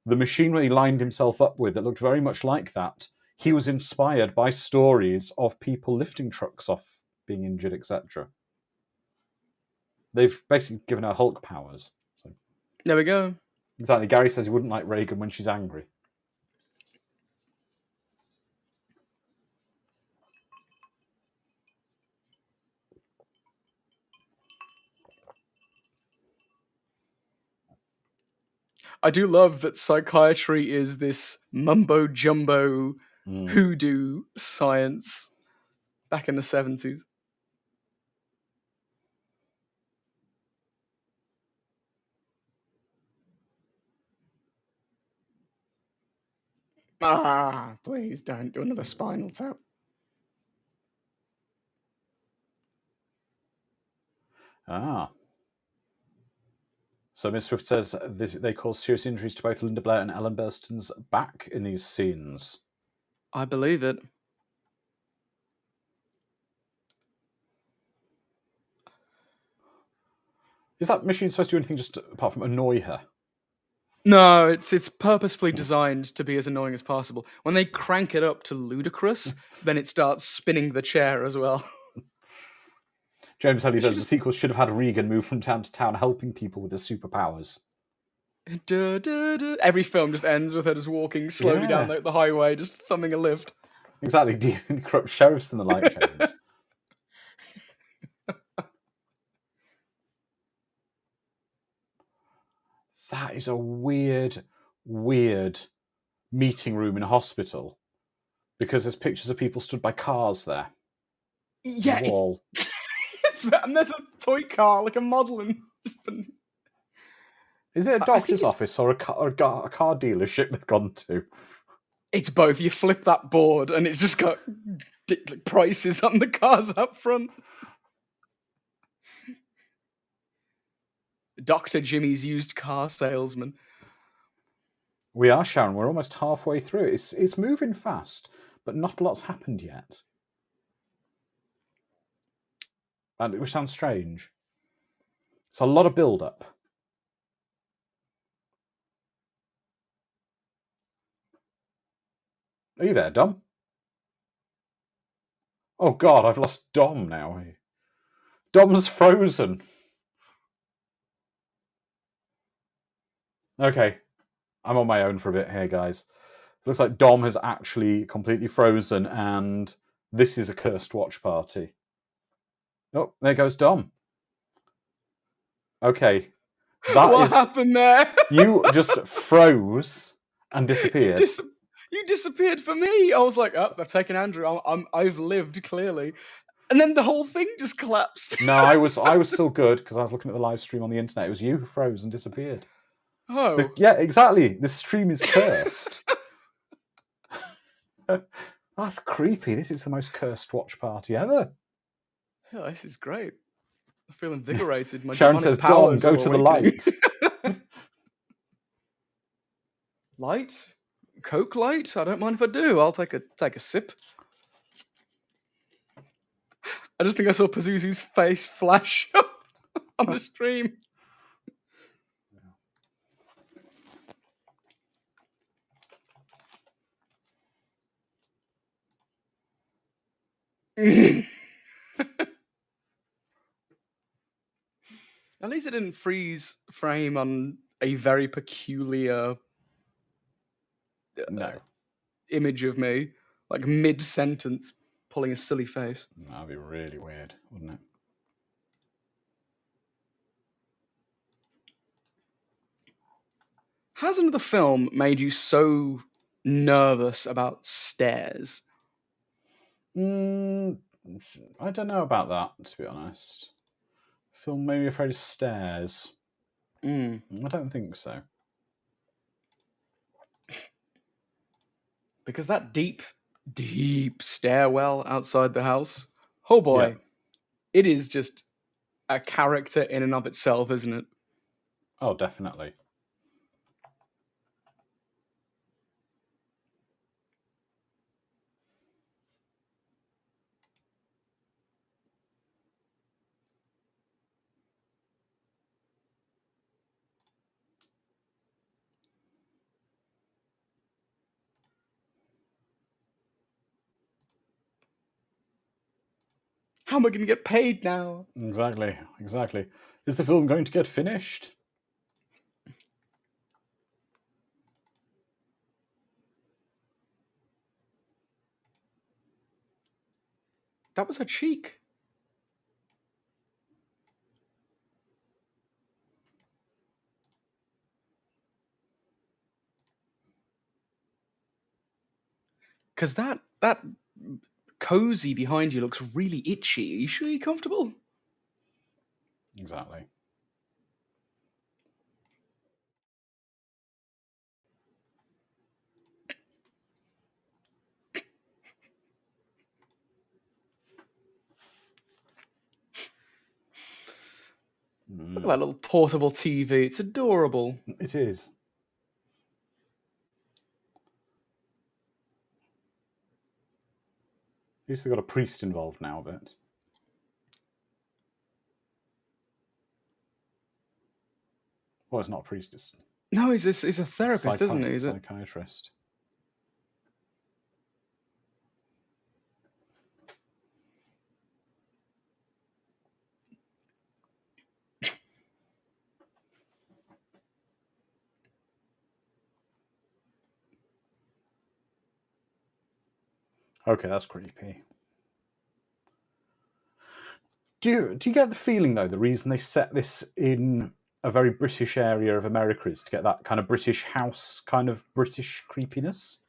the machinery he lined himself up with that looked very much like that, he was inspired by stories of people lifting trucks off being injured, etc. They've basically given her Hulk powers. So. There we go. Exactly. Gary says he wouldn't like Reagan when she's angry. I do love that psychiatry is this mumbo jumbo hoodoo science back in the 70s. Ah, please don't do another spinal tap. Ah. So Miss Swift says they cause serious injuries to both Linda Blair and Ellen Burstyn's back in these scenes. I believe it. Is that machine supposed to do anything just apart from annoy her? No, it's purposefully designed to be as annoying as possible. When they crank it up to ludicrous, then it starts spinning the chair as well. James Helly says the sequel should have had Regan move from town to town helping people with his superpowers. Every film just ends with her just walking slowly down the highway, just thumbing a lift. Exactly, dealing corrupt sheriffs and the like, James. That is a weird meeting room in a hospital because there's pictures of people stood by cars there. Yeah, the wall. And there's a toy car, like a model, and just been... Is it a doctor's office or a car dealership they've gone to? It's both. You flip that board and it's just got prices on the cars up front. Dr. Jimmy's used car salesman. We are, Sharon. We're almost halfway through. It's moving fast, but not a lot's happened yet. And it sounds strange. It's a lot of build-up. Are you there, Dom? Oh God, I've lost Dom now. Dom's frozen. Okay, I'm on my own for a bit here, guys. Looks like Dom has actually completely frozen, and this is a cursed watch party. Oh, there goes Dom. Okay. What happened there? You just froze and disappeared. You disappeared for me. I was like, oh, I've taken Andrew. I've lived, clearly. And then the whole thing just collapsed. No, I was still good because I was looking at the live stream on the internet. It was you who froze and disappeared. Oh. Yeah, exactly. This stream is cursed. That's creepy. This is the most cursed watch party ever. Yeah, this is great. I feel invigorated. My Sharon says, Dom, go to the light. Light? Coke light? I don't mind if I do. I'll take a sip. I just think I saw Pazuzu's face flash on the stream. At least it didn't freeze frame on a very peculiar image of me, like mid-sentence, pulling a silly face. That'd be really weird, wouldn't it? Has another film made you so nervous about stairs? I don't know about that, to be honest. Film made me afraid of stairs. I don't think so. Because that deep stairwell outside the house, oh boy, it is just a character in and of itself, isn't it? Oh, definitely. How am I going to get paid now? Exactly. Is the film going to get finished? That was her cheek. Because that cozy behind you looks really itchy. Are you sure you're comfortable? Exactly. Look at that little portable TV. It's adorable. It is. At least they've got a priest involved now a bit. Well, it's not a priest, it's No, he's a therapist, isn't he? psychiatrist. Okay, that's creepy. Do you get the feeling, though, the reason they set this in a very British area of America is to get that kind of British house, kind of British creepiness?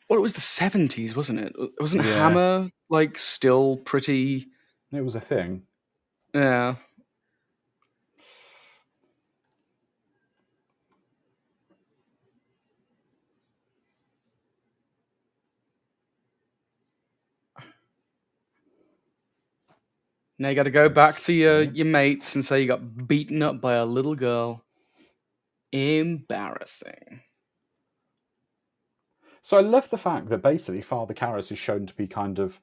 Well, it was the 70s, wasn't it? Wasn't Yeah. Hammer, like, still pretty... It was a thing. Yeah. Now you got to go back to your mates and say you got beaten up by a little girl. Embarrassing. So I love the fact that basically Father Karras is shown to be kind of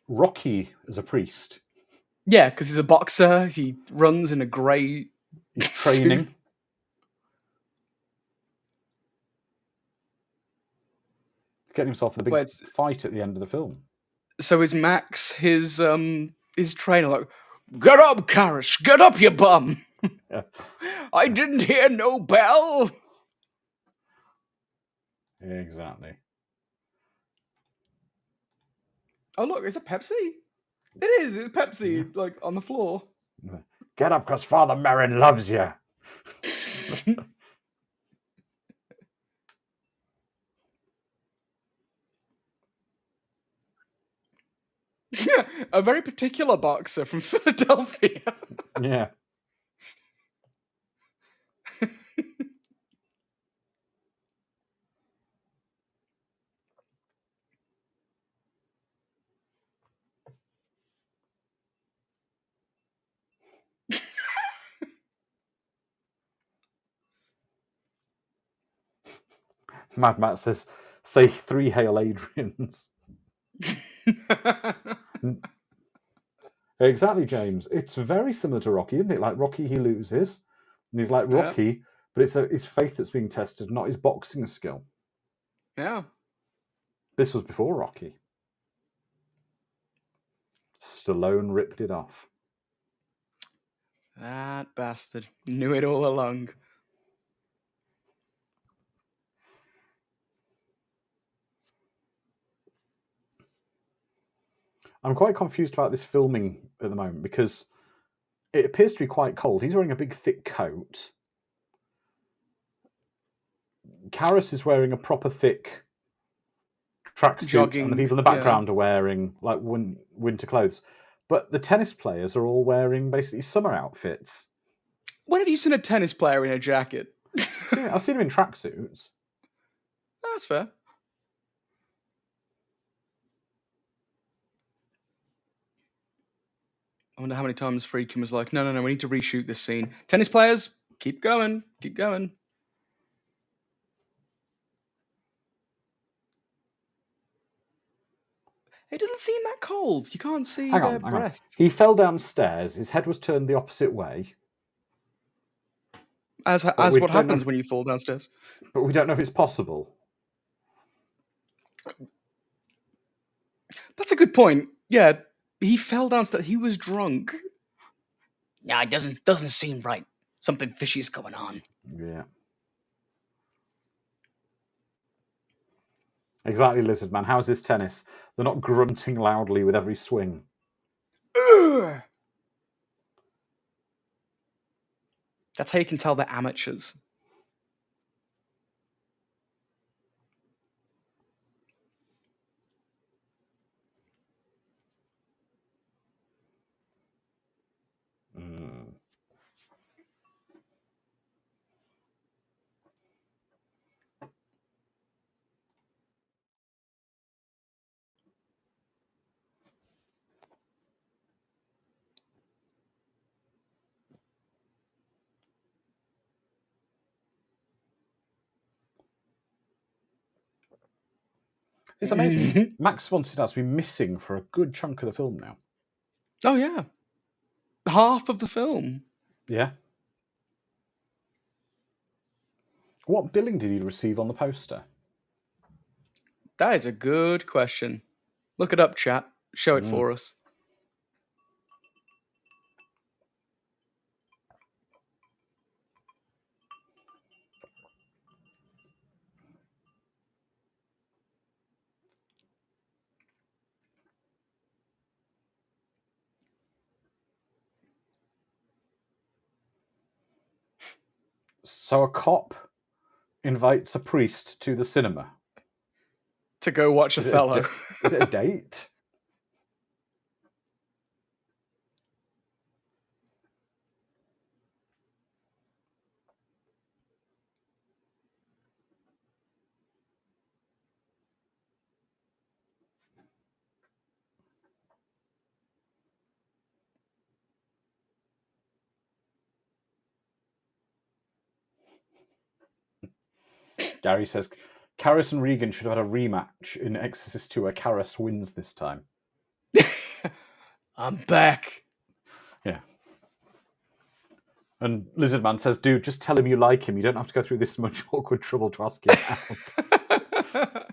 rocky as a priest. Yeah, because he's a boxer. He runs in a grey... He's training. Getting himself in a big fight at the end of the film. So is Max his trainer like, get up, Karras, get up, you bum. Yeah. I didn't hear no bell. Exactly. Oh look, it's a Pepsi. It is. It's Pepsi, like on the floor. Get up, because Father Merrin loves you. A very particular boxer from Philadelphia. Yeah. Mad Matt says, say 3 Hail Adrians. Exactly, James. It's very similar to Rocky, isn't it? Like Rocky, he loses, and he's like Rocky, but it's his faith that's being tested, not his boxing skill. Yeah. This was before Rocky. Stallone ripped it off. That bastard knew it all along. I'm quite confused about this filming at the moment because it appears to be quite cold. He's wearing a big, thick coat. Karras is wearing a proper thick tracksuit, and the people in the background are wearing like winter clothes. But the tennis players are all wearing basically summer outfits. When have you seen a tennis player in a jacket? I've seen him in tracksuits. That's fair. I wonder how many times Friedkin was like, no, we need to reshoot this scene. Tennis players, keep going. It doesn't seem that cold. You can't see their breath. He fell downstairs. His head was turned the opposite way. As what happens when you fall downstairs. But we don't know if it's possible. That's a good point. Yeah, he fell downstairs. He was drunk. Yeah, it doesn't seem right. Something fishy is going on. Yeah. Exactly, Lizard Man. How's this tennis? They're not grunting loudly with every swing. Ugh. That's how you can tell they're amateurs. It's amazing. Max von Sydow's been missing for a good chunk of the film now. Oh, yeah. Half of the film. Yeah. What billing did he receive on the poster? That is a good question. Look it up, chat. Show it for us. So a cop invites a priest to the cinema. To go watch Othello. Is it a date? Gary says, Karras and Regan should have had a rematch in Exorcist 2 where Karras wins this time. I'm back. Yeah. And Lizardman says, dude, just tell him you like him. You don't have to go through this much awkward trouble to ask him out.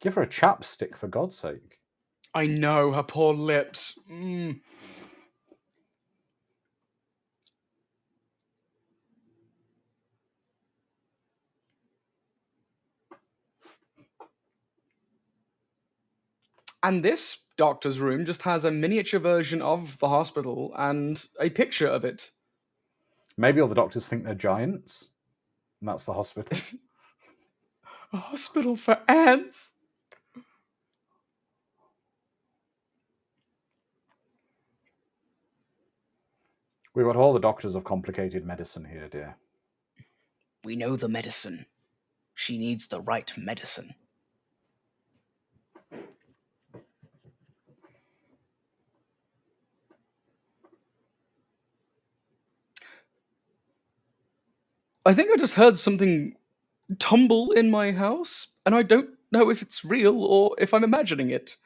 Give her a chapstick, for God's sake. I know, her poor lips. And this doctor's room just has a miniature version of the hospital and a picture of it. Maybe all the doctors think they're giants, and that's the hospital. A hospital for ants? We've got all the doctors of complicated medicine here, dear. We know the medicine. She needs the right medicine. I think I just heard something tumble in my house, and I don't know if it's real or if I'm imagining it.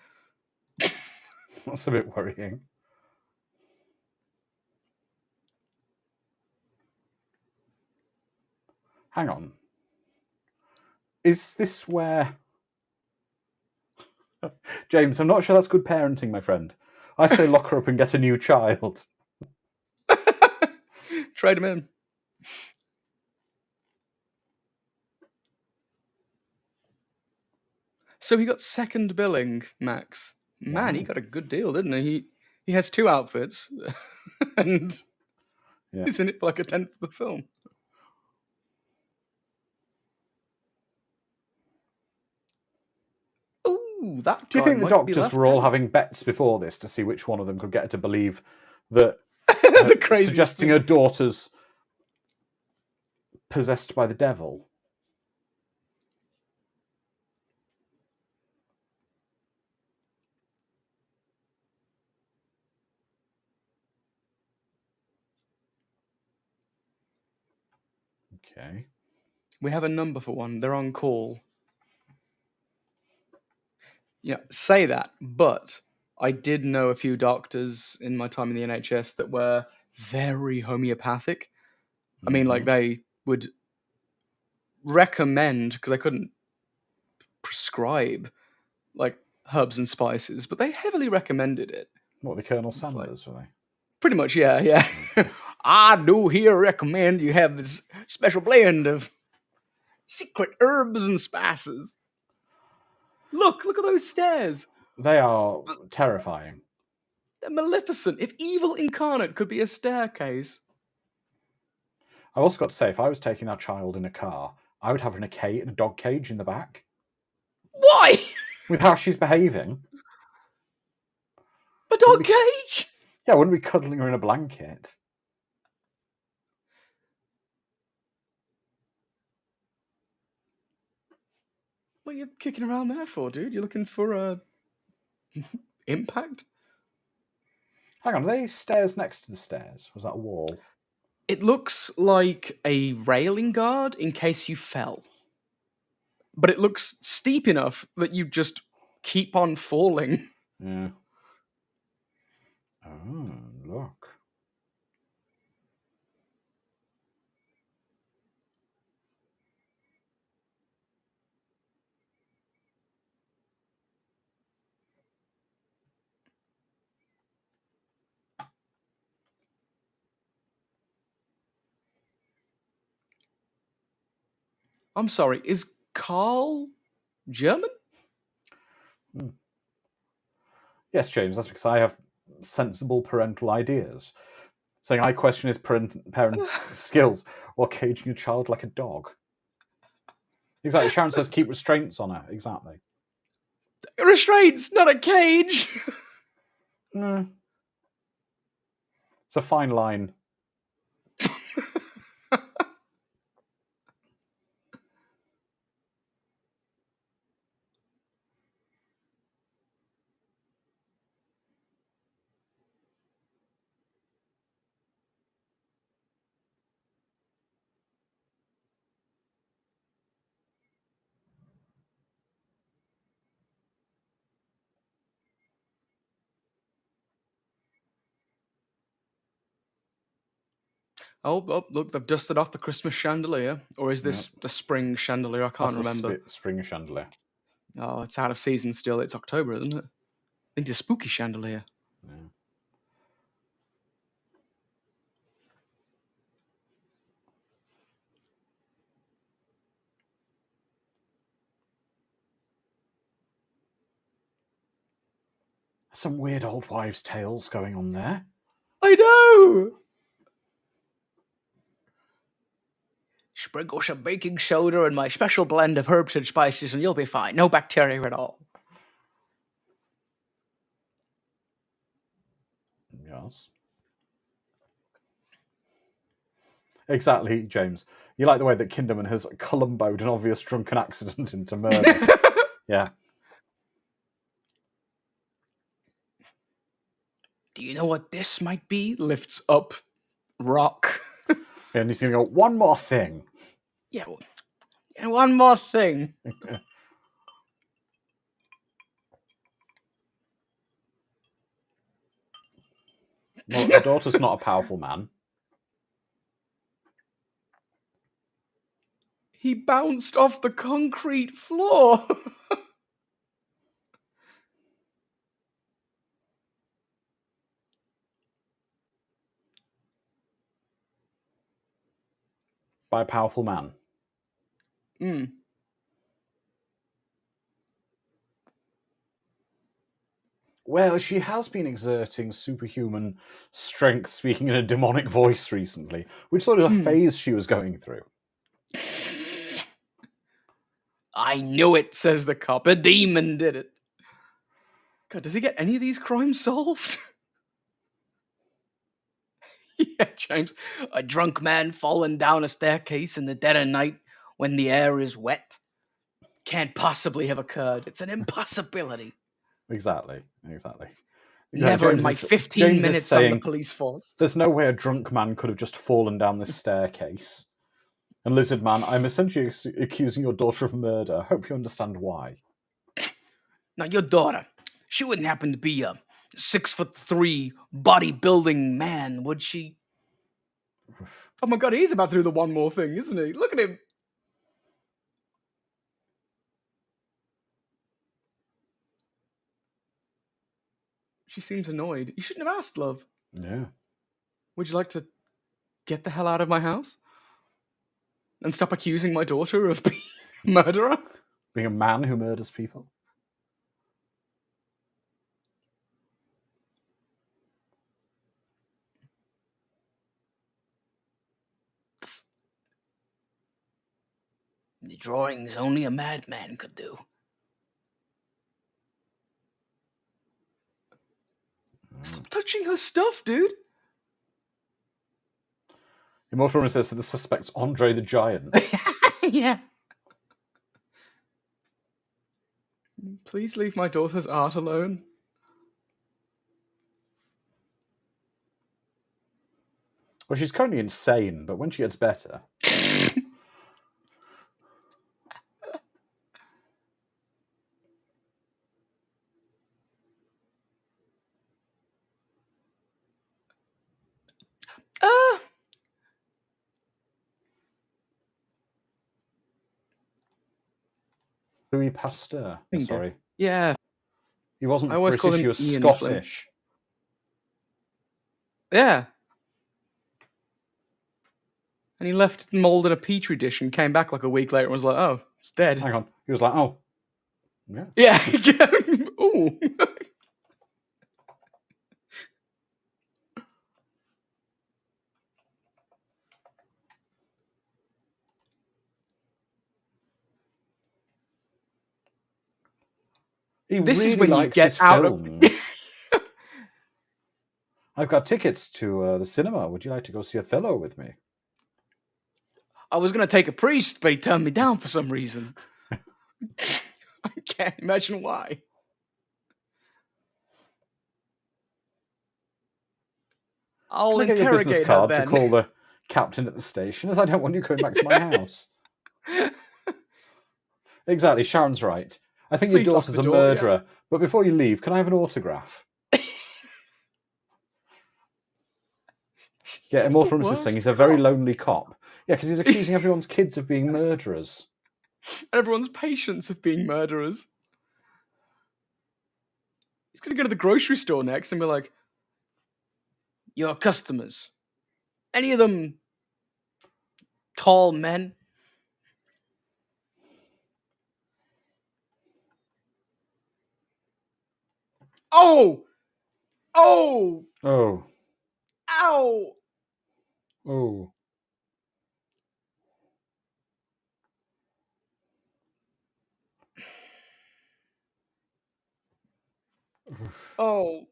That's a bit worrying. Hang on. Is this where... James, I'm not sure that's good parenting, my friend. I say lock her up and get a new child. Trade him in. So he got second billing, Max. Man, he got a good deal, didn't he? He has 2 outfits, and he's in it for like a tenth of the film. Ooh, that. Do you think the doctors were all having bets before this to see which one of them could get her to believe that suggesting her daughter's possessed by the devil? Okay. We have a number for one. They're on call. Yeah, say that, but I did know a few doctors in my time in the NHS that were very homeopathic. I mean, like, they would recommend, because I couldn't prescribe, like, herbs and spices, but they heavily recommended it. What, the Colonel Sanders, were they? Pretty much, yeah. I do here recommend you have this special blend of secret herbs and spices. Look at those stairs. They are terrifying. They're maleficent. If evil incarnate could be a staircase. I've also got to say, if I was taking our child in a car, I would have her in a dog cage in the back. Why? With how she's behaving. A dog cage? Yeah, I wouldn't be cuddling her in a blanket. What are you kicking around there for, dude? You're looking for a impact? Hang on, are they stairs next to the stairs? Was that a wall? It looks like a railing guard in case you fell. But it looks steep enough that you just keep on falling. Yeah. Oh, look. I'm sorry, is Carl German? Yes, James, that's because I have sensible parental ideas. Saying I question his parent skills while caging a child like a dog. Exactly. Sharon says keep restraints on her. Exactly. Restraints, not a cage! Mm. It's a fine line. Oh, look, they've dusted off the Christmas chandelier. Or is this the spring chandelier? I can't That's remember. the spring chandelier. Oh, it's out of season still. It's October, isn't it? I think the spooky chandelier. Yeah. Some weird old wives' tales going on there. I know! Sprinkle some baking soda and my special blend of herbs and spices, and you'll be fine. No bacteria at all. Yes. Exactly, James. You like the way that Kinderman has Columboed an obvious drunken accident into murder. Yeah. Do you know what this might be? Lifts up rock. And he's going to go, one more thing. Yeah, and one more thing. Well, her daughter's not a powerful man. He bounced off the concrete floor. By a powerful man. Mm. Well, she has been exerting superhuman strength, speaking in a demonic voice recently, which sort of a phase she was going through. I knew it. Says the cop. A demon did it. God, does he get any of these crimes solved? Yeah, James. A drunk man falling down a staircase in the dead of night when the air is wet can't possibly have occurred. It's an impossibility. Exactly. Never in my 15 minutes on the police force. There's no way a drunk man could have just fallen down this staircase. And Lizard Man, I'm essentially accusing your daughter of murder. I hope you understand why. Now, your daughter, she wouldn't happen to be a 6'3" bodybuilding man, would she? Oh my god, he's about to do the one more thing, isn't he? Look at him. She seems annoyed. You shouldn't have asked, love. Yeah. Would you like to get the hell out of my house? And stop accusing my daughter of being a murderer? Being a man who murders people. The drawings only a madman could do. Stop touching her stuff, dude. Immortal Woman says that the suspect's Andre the Giant. Yeah. Please leave my daughter's art alone. Well, she's currently insane, but when she gets better... Louis Pasteur. Sorry. Yeah. He wasn't I always call British, him he was Ian Flynn. Scottish. Yeah. And he left mold in a petri dish and came back like a week later and was like, "Oh, it's dead." Hang on. He was like, oh. Yeah. Yeah. Ooh. He This really is when you likes get his out films. of. I've got tickets to the cinema. Would you like to go see Othello with me? I was going to take a priest, but he turned me down for some reason. I can't imagine why. I'll Can I get your business interrogate her card to then. call the captain at the station, as I don't want you going back to my house. Exactly, Sharon's right. I think Please your lock daughter's the a door, murderer, but before you leave, can I have an autograph? Yeah, He's Immortal the Promises saying worst he's a very cop. lonely cop. Yeah, because he's accusing everyone's kids of being murderers. Everyone's patients of being murderers. He's going to go to the grocery store next and be like, "Your customers, any of them tall men?" Oh! Oh! Oh. Ow! Oh. Oh.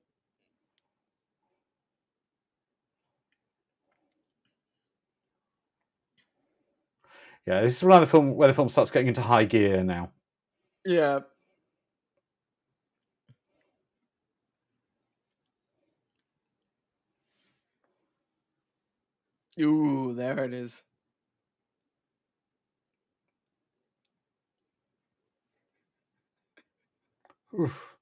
Yeah, this is where the film starts getting into high gear now. Yeah. Ooh, there it is. Oof.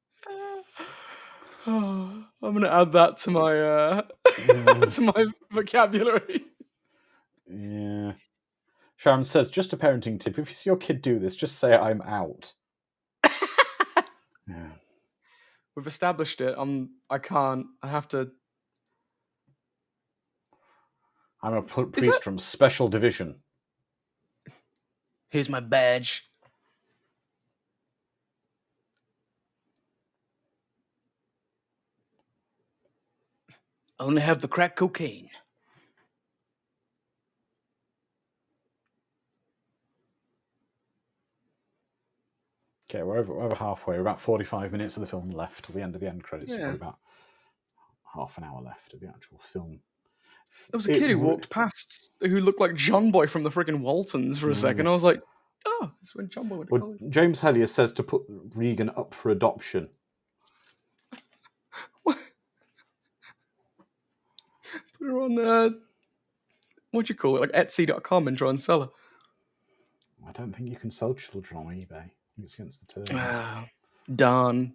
I'm gonna add that to my to my vocabulary. Yeah. Sharon says, just a parenting tip. If you see your kid do this, just say I'm out. Yeah. We've established it. I can't. I have to. I'm a priest from Special Division. Here's my badge. Only have the crack cocaine. Okay, we're over halfway. We're about 45 minutes of the film left till the end of the end credits. Yeah. Probably about half an hour left of the actual film. There was a kid who walked past who looked like John Boy from the friggin' Waltons for a second. I was like, "Oh, this is when John Boy went to college." James Hellier says to put Regan up for adoption. What? Put her on what do you call it, like Etsy.com, and try and sell her. I don't think you can sell children on eBay. I think it's against the terms. Darn.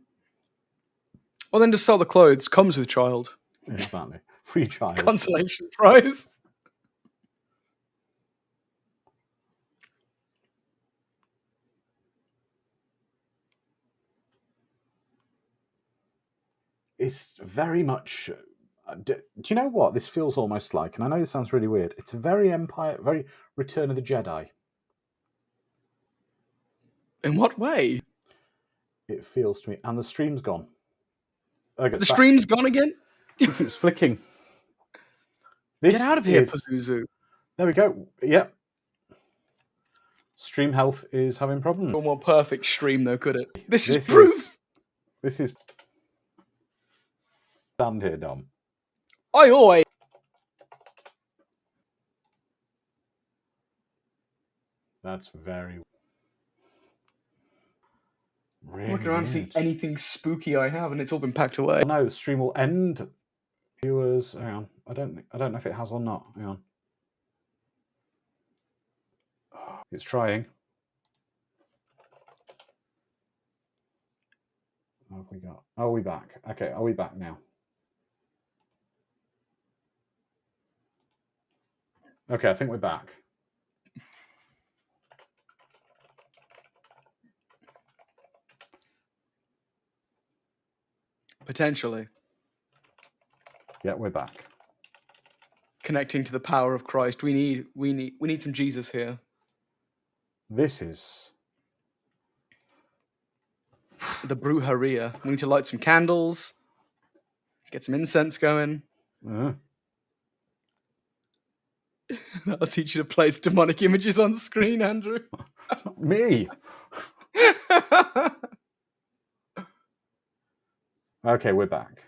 Well, then just sell the clothes. Comes with child. Exactly. Free child. Consolation prize. It's very much... do you know what this feels almost like? And I know this sounds really weird. It's very Return of the Jedi. In what way? It feels to me. And the stream's gone. The stream's gone again? It keeps flicking. Get out of here, Pazuzu. There we go. Yep. Stream health is having problems. No more perfect stream, though, could it? This is proof. This is... Stand here, Dom. Oi, oi. That's very... Really I'm looking around to see anything spooky I have, and it's all been packed away. No, the stream will end Viewers, hang on. I don't know if it has or not. Hang on. It's trying. What have we got? Are we back? Okay, are we back now? Okay, I think we're back. Potentially. Yeah, we're back. Connecting to the power of Christ. We need some Jesus here. This is The Brujeria. We need to light some candles. Get some incense going. That'll teach you to place demonic images on screen, Andrew. It's not me. Okay, we're back.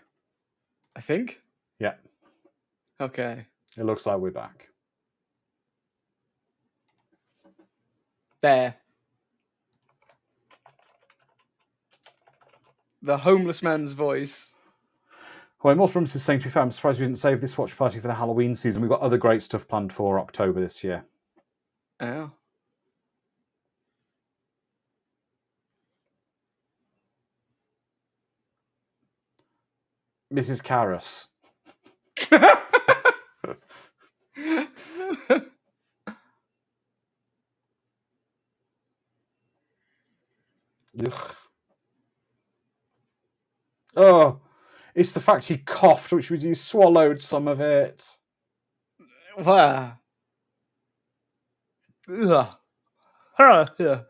I think. Yeah. Okay. It looks like we're back. There. The homeless man's voice. Well, Mortal Rooms is saying, to be fair, I'm surprised we didn't save this watch party for the Halloween season. We've got other great stuff planned for October this year. Oh. Mrs. Karras. Ugh. Oh, it's the fact he coughed, which means he swallowed some of it. Wow. Ugh. Yeah.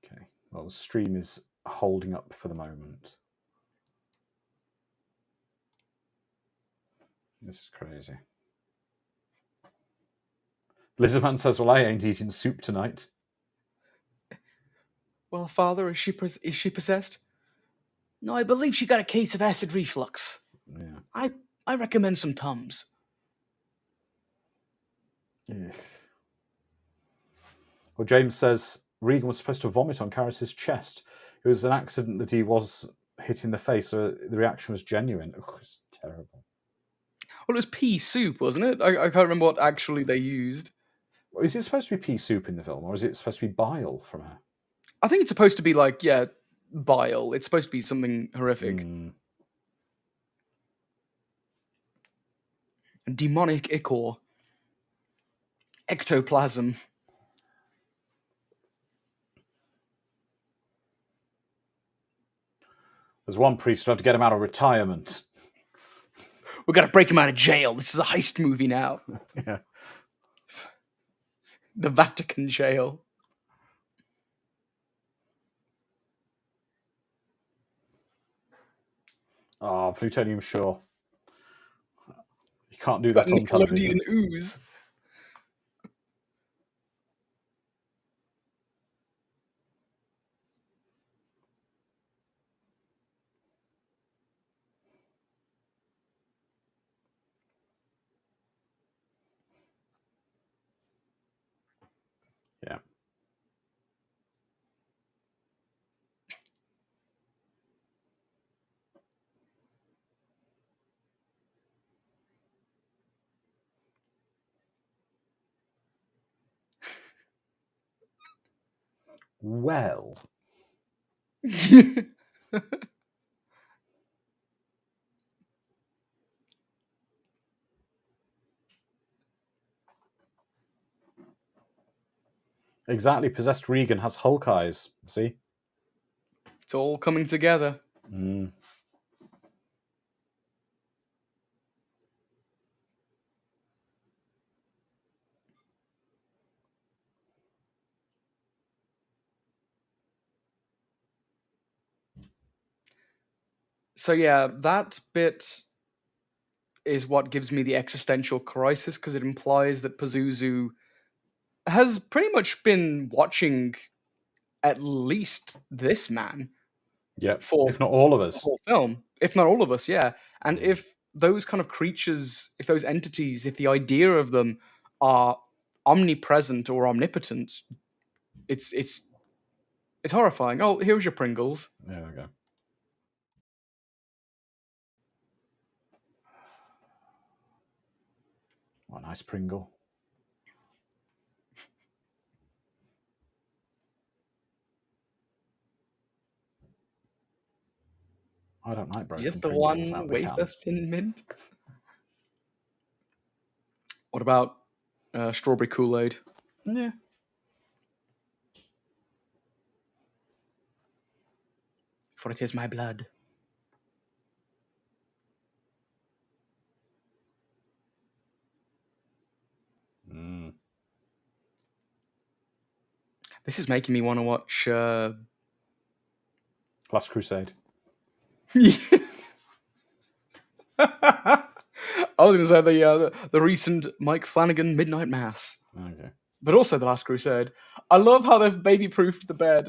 Okay, well, the stream is holding up for the moment. This is crazy. Lizardman says, well, I ain't eating soup tonight. Well, Father, is she possessed? No, I believe she got a case of acid reflux. Yeah. I recommend some Tums. Yeah. Well, James says Regan was supposed to vomit on Karras' chest. It was an accident that he was hit in the face, so the reaction was genuine. Ugh, it's terrible. Well, it was pea soup, wasn't it? I can't remember what actually they used. Is it supposed to be pea soup in the film, or is it supposed to be bile from her? I think it's supposed to be like, yeah, bile. It's supposed to be something horrific. Demonic ichor. Ectoplasm. There's one priest who had to get him out of retirement. We've got to break him out of jail. This is a heist movie now. Yeah. The Vatican jail. Oh, plutonium sure. You can't do that on television. Ooze. Yeah. Well. Exactly. Possessed Regan has Hulk eyes. See? It's all coming together. So yeah, that bit is what gives me the existential crisis, because it implies that Pazuzu has pretty much been watching at least this man. Yeah, For if not all of us. the whole film, if not all of us, yeah. And if those kind of creatures, if those entities, if the idea of them are omnipresent or omnipotent, it's horrifying. Oh, here's your Pringles. There we go. What a nice Pringle. I don't like broken Just the Pringles one out the wafer can. thin mint. What about strawberry Kool-Aid? Yeah. For it is my blood. Mm. This is making me want to watch. Last Crusade. I was going to say the recent Mike Flanagan Midnight Mass, Okay. but also the Last Crusade. I love how they've baby-proofed the bed.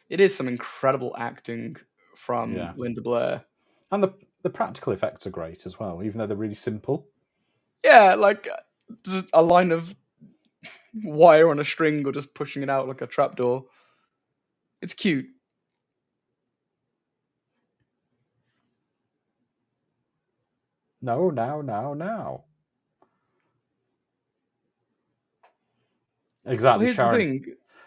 It is some incredible acting from Yeah. Linda Blair. And the practical effects are great as well, even though they're really simple. Yeah, like just a line of wire on a string or just pushing it out like a trapdoor. It's cute. No, now. Exactly, Well, here's Sharon. the thing.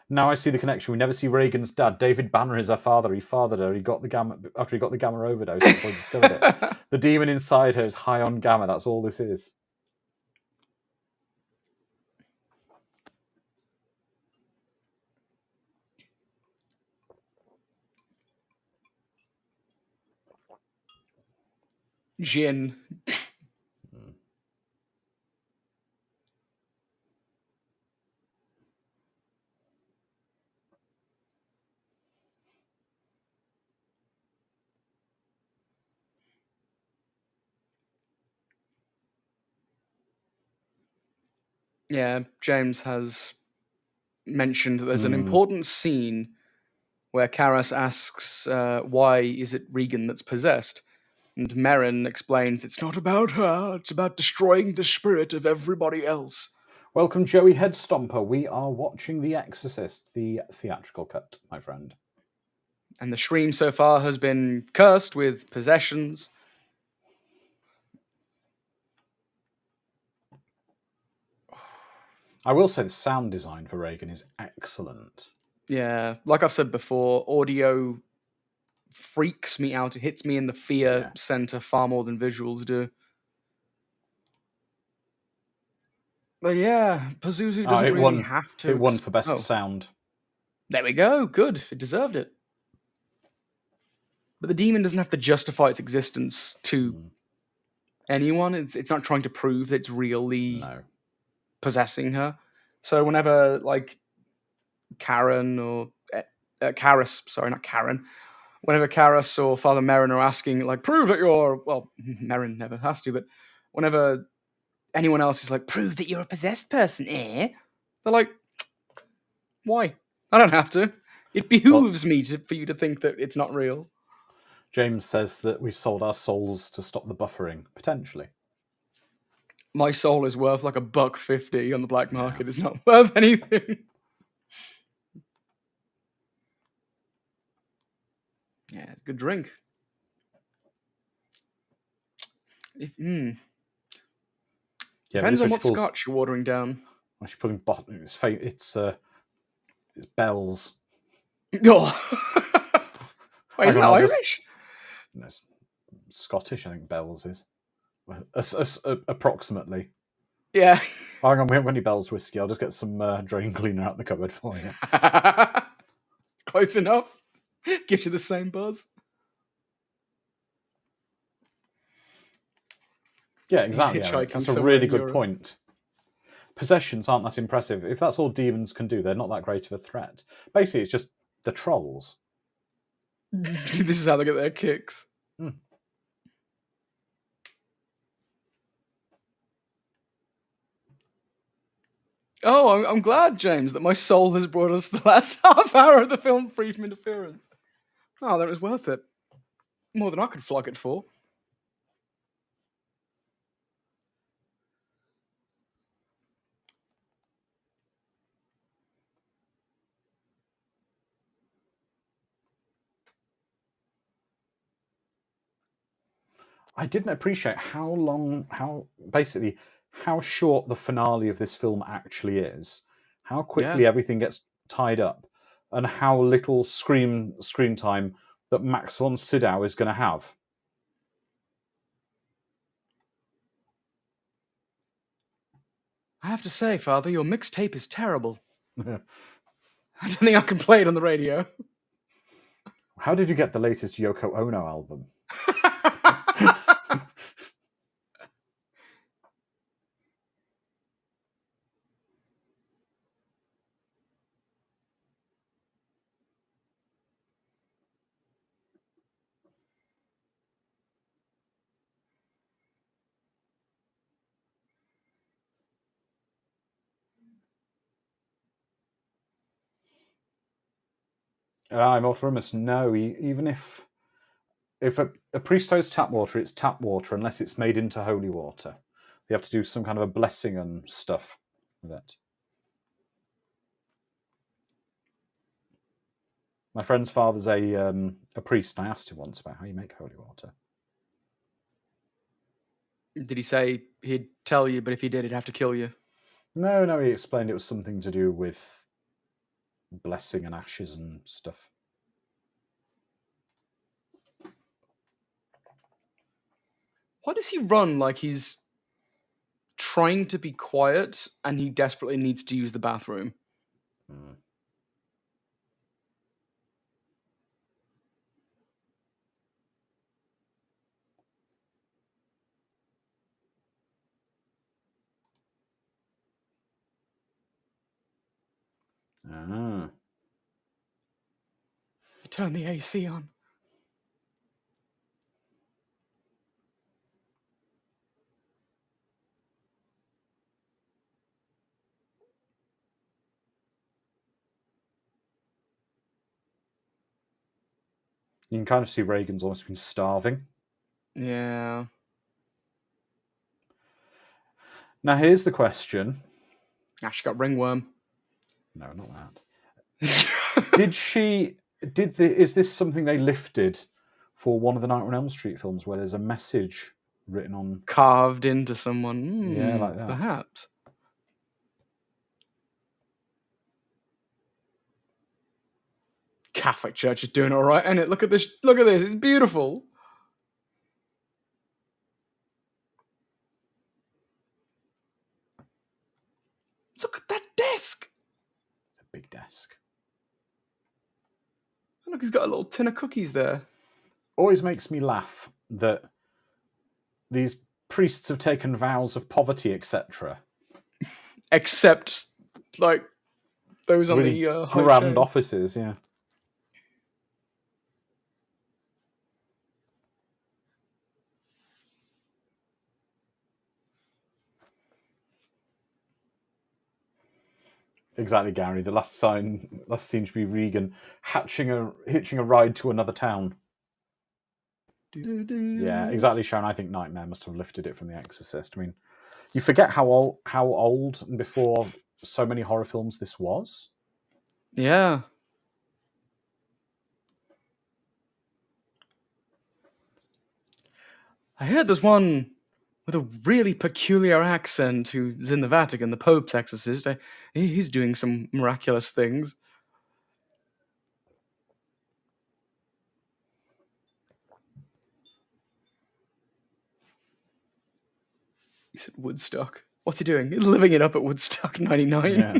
Now I see the connection. We never see Reagan's dad. David Banner is her father. He fathered her. He got the gamma after he got the gamma overdose before he discovered it. The demon inside her is high on gamma. That's all this is. Jin. Yeah, James has mentioned that there's an important scene where Karras asks, why is it Regan that's possessed? And Merrin explains, it's not about her, it's about destroying the spirit of everybody else. Welcome, Joey Headstomper. We are watching The Exorcist, the theatrical cut, my friend. And the stream so far has been cursed with possessions. I will say the sound design for Reagan is excellent. Yeah, like I've said before, audio freaks me out. It hits me in the fear center far more than visuals do. But yeah, Pazuzu doesn't really have to. It won for best sound. There we go. Good. It deserved it. But the demon doesn't have to justify its existence to anyone. It's not trying to prove that it's really possessing her. So whenever like Karen or Karras, sorry, not Karen. Whenever Karras or Father Merrin are asking, like, prove that you're, well, Merrin never has to, but whenever anyone else is like, prove that you're a possessed person, They're like, why? I don't have to. It behooves me for you to think that it's not real. James says that we've sold our souls to stop the buffering, potentially. My soul is worth like $1.50 on the black market. It's not worth anything. Yeah, good drink. Depends on what scotch you're watering down. Well, she's putting it's Bell's. Oh. Wait, isn't that Irish? No, Scottish, I think Bell's is. Approximately. Yeah. Hang on, we haven't got any Bell's whiskey. I'll just get some drain cleaner out the cupboard for you. Close enough. Gives you the same buzz. Yeah, exactly. That's a really good point. Possessions aren't that impressive. If that's all demons can do, they're not that great of a threat. Basically, it's just the trolls. This is how they get their kicks. Oh, I'm glad, James, that my soul has brought us the last half hour of the film free from interference. Oh, that was worth it. More than I could flog it for. I didn't appreciate how short the finale of this film actually is, how quickly everything gets tied up, and how little screen time that Max von Sydow is going to have. I have to say, Father, your mixtape is terrible. I don't think I can play it on the radio. How did you get the latest Yoko Ono album? I'm Ultramus. No, even if a priest throws tap water, it's tap water unless it's made into holy water. You have to do some kind of a blessing and stuff with it. My friend's father's a priest, and I asked him once about how you make holy water. Did he say he'd tell you, but if he did, he'd have to kill you? No, he explained it was something to do with blessing and ashes and stuff. Why does he run like he's trying to be quiet and he desperately needs to use the bathroom? Turn the AC on. You can kind of see Reagan's almost been starving. Yeah. Now here's the question. She got ringworm. No, not that. Is this something they lifted for one of the Nightmare on Elm Street films where there's a message written on... Carved into someone? Yeah, like that. Perhaps. Catholic Church is doing all right, isn't it? Look at this. Look at this. It's beautiful. Look at that desk. It's a big desk. Look, he's got a little tin of cookies there. Always makes me laugh that these priests have taken vows of poverty, etc. Except, like, those on really the grand offices, yeah. Exactly, Gary. The last scene should be Regan hitching a ride to another town. Yeah, exactly, Sharon. I think Nightmare must have lifted it from The Exorcist. I mean, you forget how old and before so many horror films this was. Yeah. I heard there's one with a really peculiar accent who's in the Vatican, the Pope's exorcist. He's doing some miraculous things. He's at Woodstock. What's he doing? He's living it up at Woodstock 99. Yeah.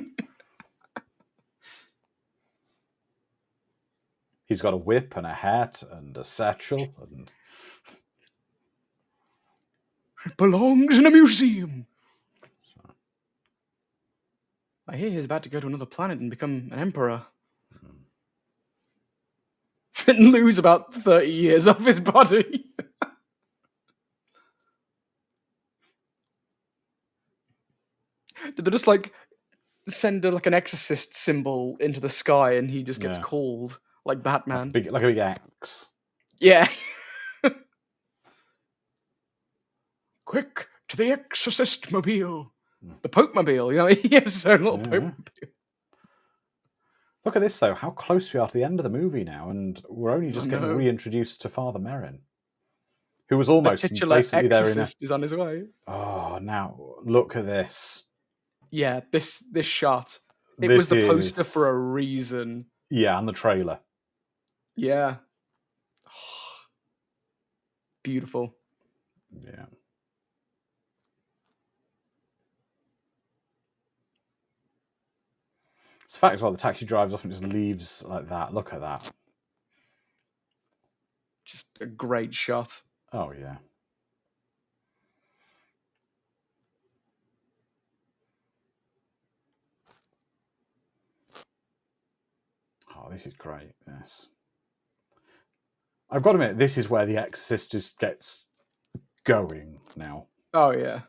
He's got a whip and a hat and a satchel. And it belongs in a museum. I hear he's about to go to another planet and become an emperor. And lose about 30 years off his body. Did they just, like, send like an exorcist symbol into the sky, and he just gets Yeah. called like Batman. Like a big X. Yeah. Quick to the Exorcist mobile, the Pope mobile. You know, he has his own little Pope mobile. Look at this though. How close we are to the end of the movie now, and we're only just getting reintroduced to Father Merrin, who was almost the titular basically exorcist there is on his way. Oh, now look at this. Yeah, this shot. It was the poster for a reason. Yeah, and the trailer. Yeah. Beautiful. Yeah. It's the fact as well, the taxi drives off and just leaves like that. Look at that. Just a great shot. Oh, yeah. Oh, this is great. Yes. I've got to admit, this is where The Exorcist just gets going now. Oh, yeah.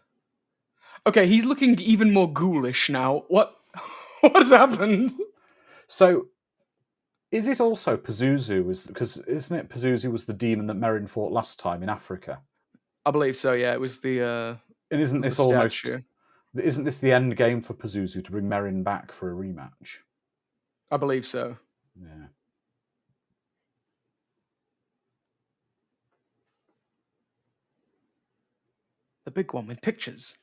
Okay, he's looking even more ghoulish now. What has happened? So, is it also Pazuzu? Because isn't it Pazuzu was the demon that Merrin fought last time in Africa? I believe so, yeah. It was the and isn't this almost statue. Isn't this the end game for Pazuzu to bring Merrin back for a rematch? I believe so. Yeah. The big one with pictures.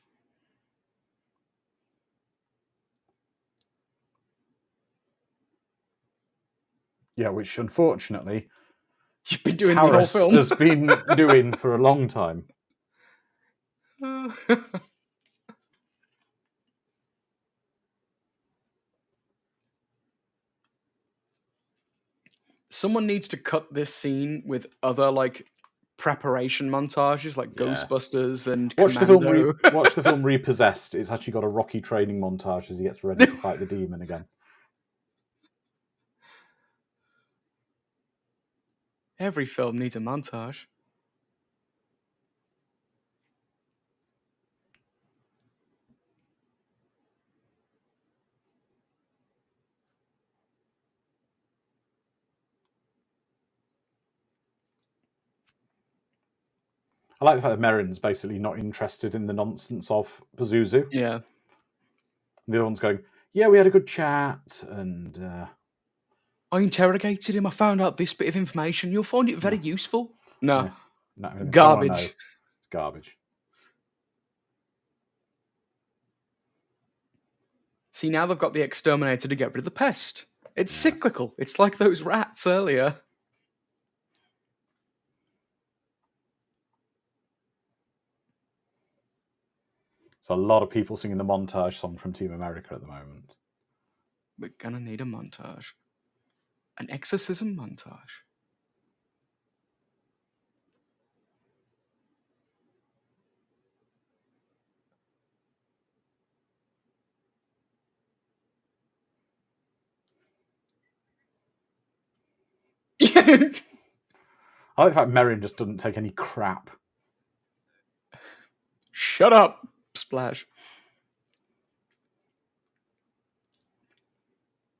Yeah, which unfortunately you've been doing the whole film has been doing for a long time. Someone needs to cut this scene with other like preparation montages, like Ghostbusters and Commando. Watch the film Repossessed. It's actually got a Rocky training montage as he gets ready to fight the demon again. Every film needs a montage. I like the fact that Merrin's basically not interested in the nonsense of Pazuzu. Yeah. The other one's going, yeah, we had a good chat, and I interrogated him. I found out this bit of information. You'll find it very useful. No. Garbage. It's garbage. See, now they've got the exterminator to get rid of the pest. It's cyclical. It's like those rats earlier. So a lot of people singing the montage song from Team America at the moment. We're gonna need a montage. An exorcism montage. I like the fact Merrin just doesn't take any crap. Shut up, Splash.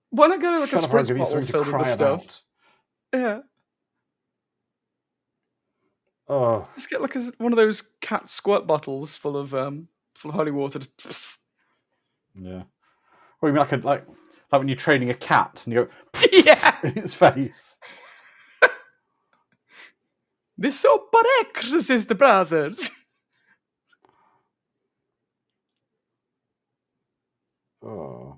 Why not go to like a spritz bottle filled with stuff? Yeah. Oh. Just get like one of those cat squirt bottles full of holy water. Yeah. Or you mean like when you're training a cat and you go yeah in its face. This so but exorcist brothers. Oh.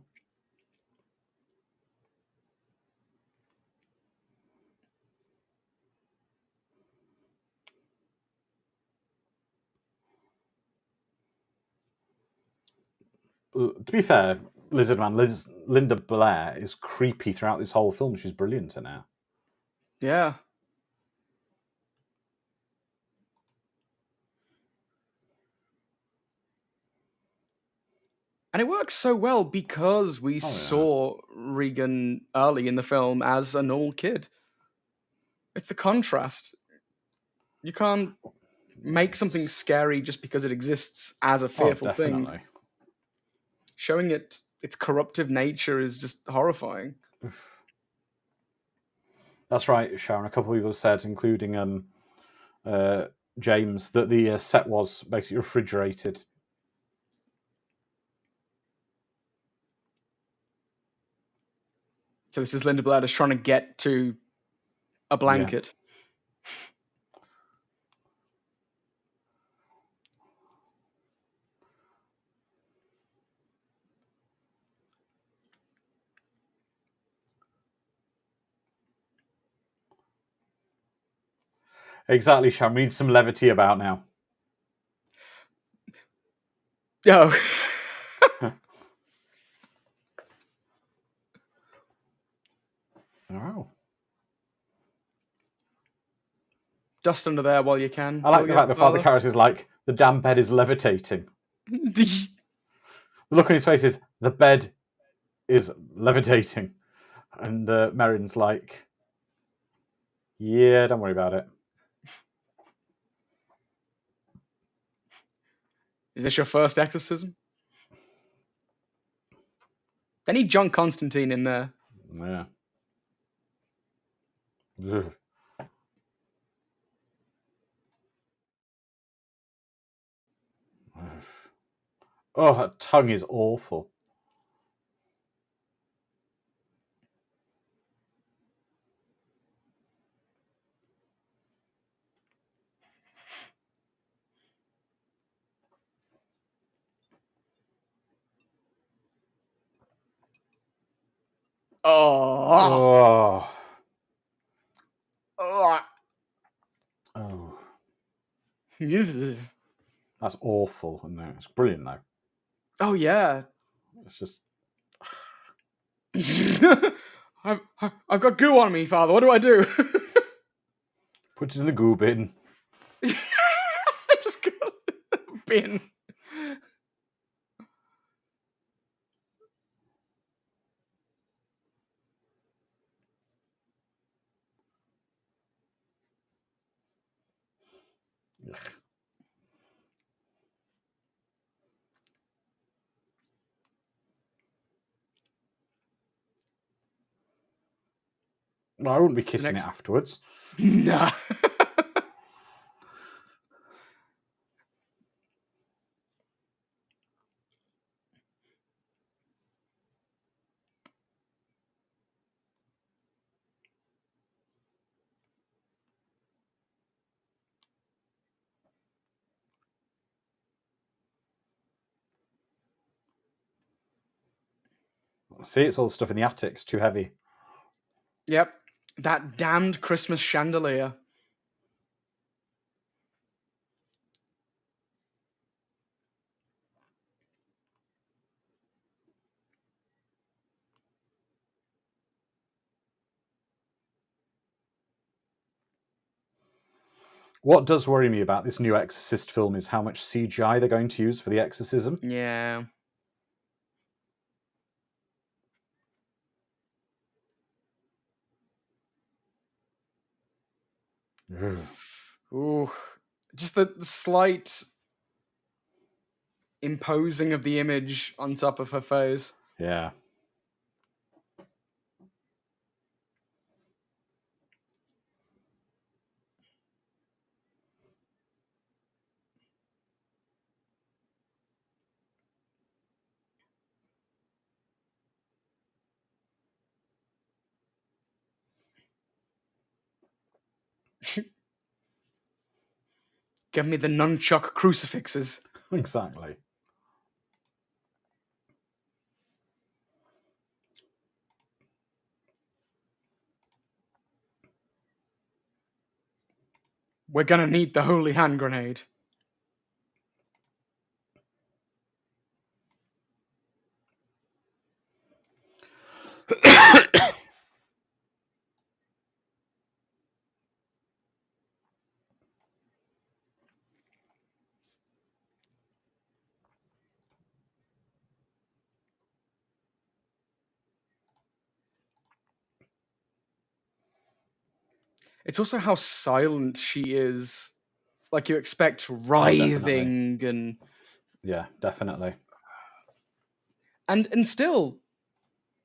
To be fair, Linda Blair is creepy throughout this whole film. She's brilliant in it. Yeah. And it works so well because we saw Regan early in the film as a normal kid. It's the contrast. You can't make something scary just because it exists as a fearful thing. Showing it its corruptive nature is just horrifying. That's right, Sharon. A couple of people said, including James, that the set was basically refrigerated. So this is Linda Blair just trying to get to a blanket. Exactly, Sharon. We need some levity about now. Oh. Oh. Dust under there while you can. I like the fact the father character is like, the damn bed is levitating. The look on his face is, the bed is levitating. And Merrin's like, yeah, don't worry about it. Is this your first exorcism? They need John Constantine in there. Yeah. Ugh. Oh, her tongue is awful. Oh. Oh. Oh. That's awful. No, it's brilliant though. Oh yeah. It's just. I've got goo on me, Father. What do I do? Put it in the goo bin. Just got a bin. Well, I wouldn't be kissing it afterwards. Nah. See, it's all the stuff in the attic. It's too heavy. Yep. That damned Christmas chandelier. What does worry me about this new Exorcist film is how much CGI they're going to use for the exorcism. Yeah. Ooh. Just the slight imposing of the image on top of her face. Yeah. Give me the nunchuck crucifixes. Exactly. We're gonna need the holy hand grenade. It's also how silent she is. Like you expect writhing and... Yeah, definitely. And still,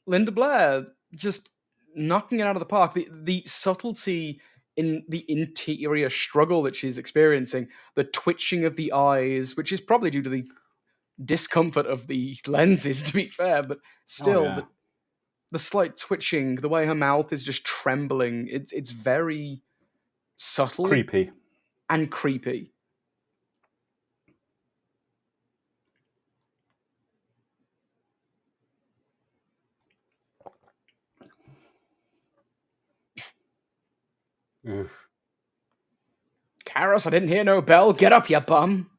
Linda Blair just knocking it out of the park. The subtlety in the interior struggle that she's experiencing, the twitching of the eyes, which is probably due to the discomfort of the lenses, to be fair, but still, yeah. the slight twitching, the way her mouth is just trembling, it's very subtle Creepy. and creepy. Oof. Karos, I didn't hear no bell. Get up, you bum.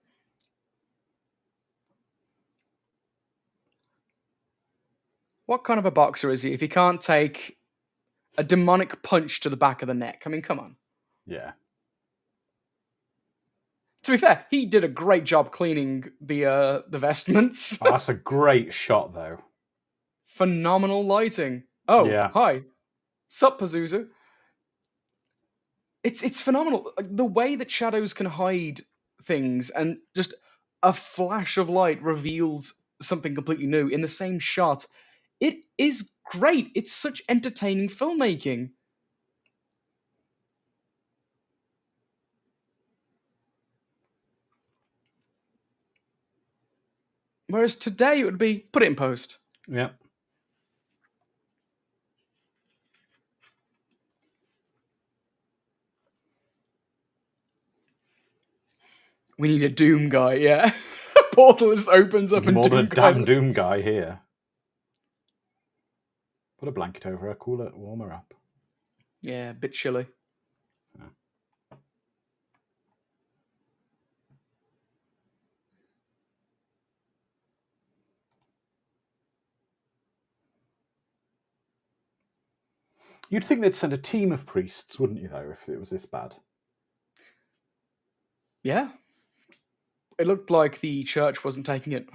What kind of a boxer is he if he can't take a demonic punch to the back of the neck? I mean, come on. Yeah. To be fair, he did a great job cleaning the vestments. Oh, that's a great shot, though. Phenomenal lighting. Oh, Yeah. hi. Sup, Pazuzu? It's phenomenal. Like, the way that shadows can hide things and just a flash of light reveals something completely new in the same shot. It is great. It's such entertaining filmmaking. Whereas today it would be put it in post. Yep. We need a Doom guy, yeah. Portal just opens up and More than Doom a guy. damn Doom guy here. Put a blanket over her, cool it, warm her up. Yeah, a bit chilly. Yeah. You'd think they'd send a team of priests, wouldn't you, though, if it was this bad? Yeah. It looked like the church wasn't taking it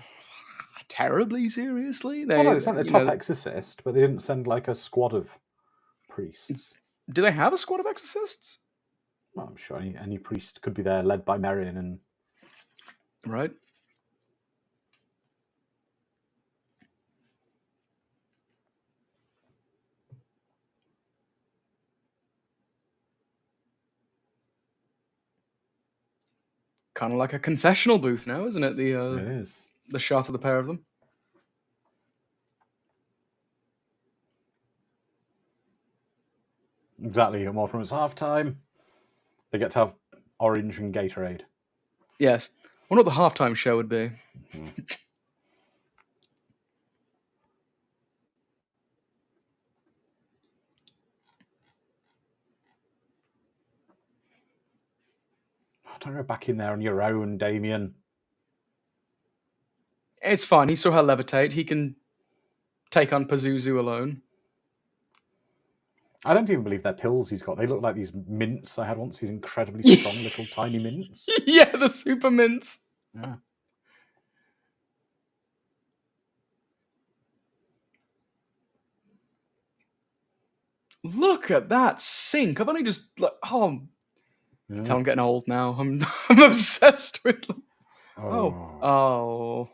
terribly seriously. Well, no, they sent the top exorcist, but they didn't send like a squad of priests. Do they have a squad of exorcists? Well, I'm sure any priest could be there, led by Merrin, and Right. Kind of like a confessional booth now, isn't it? it is. The shot of the pair of them. Exactly, more from it's half time. They get to have orange and Gatorade. Yes. I wonder what the halftime show would be. Mm-hmm. Don't go back in there on your own, Damien. It's fine. He saw her levitate. He can take on Pazuzu alone. I don't even believe they're pills he's got. They look like these mints I had once. These incredibly strong little tiny mints. Yeah, the super mints. Yeah. Look at that sink. I've only just Yeah. tell I'm getting old now. I'm obsessed with them. Oh. Oh.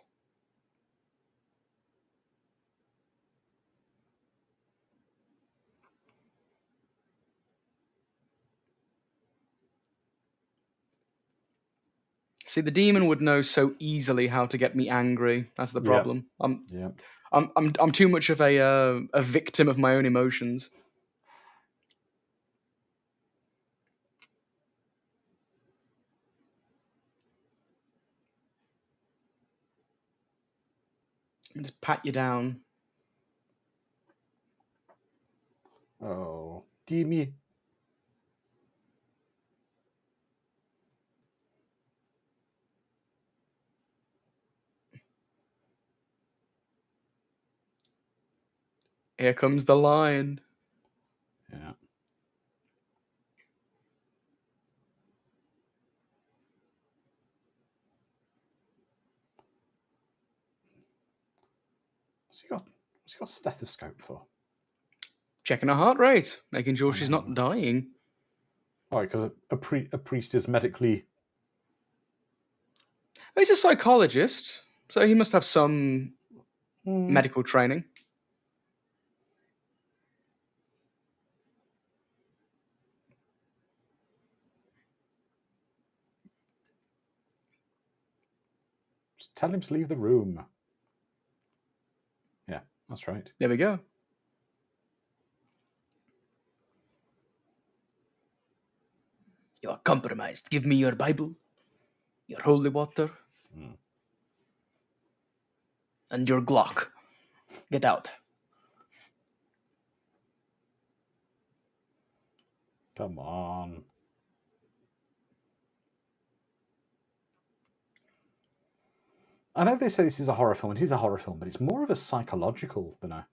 See, the demon would know so easily how to get me angry. That's the problem. Yeah. I'm too much of a victim of my own emotions. And just pat you down. Oh, Demi. Here comes the lion. Yeah. What's he got a stethoscope for? Checking her heart rate, making sure she's not dying. Oh, because a priest is medically... He's a psychologist, so he must have some medical training. Just tell him to leave the room. Yeah, that's right. There we go. You are compromised. Give me your Bible, your holy water, and your Glock. Get out. Come on. I know they say this is a horror film. It is a horror film, but it's more of a psychological than a...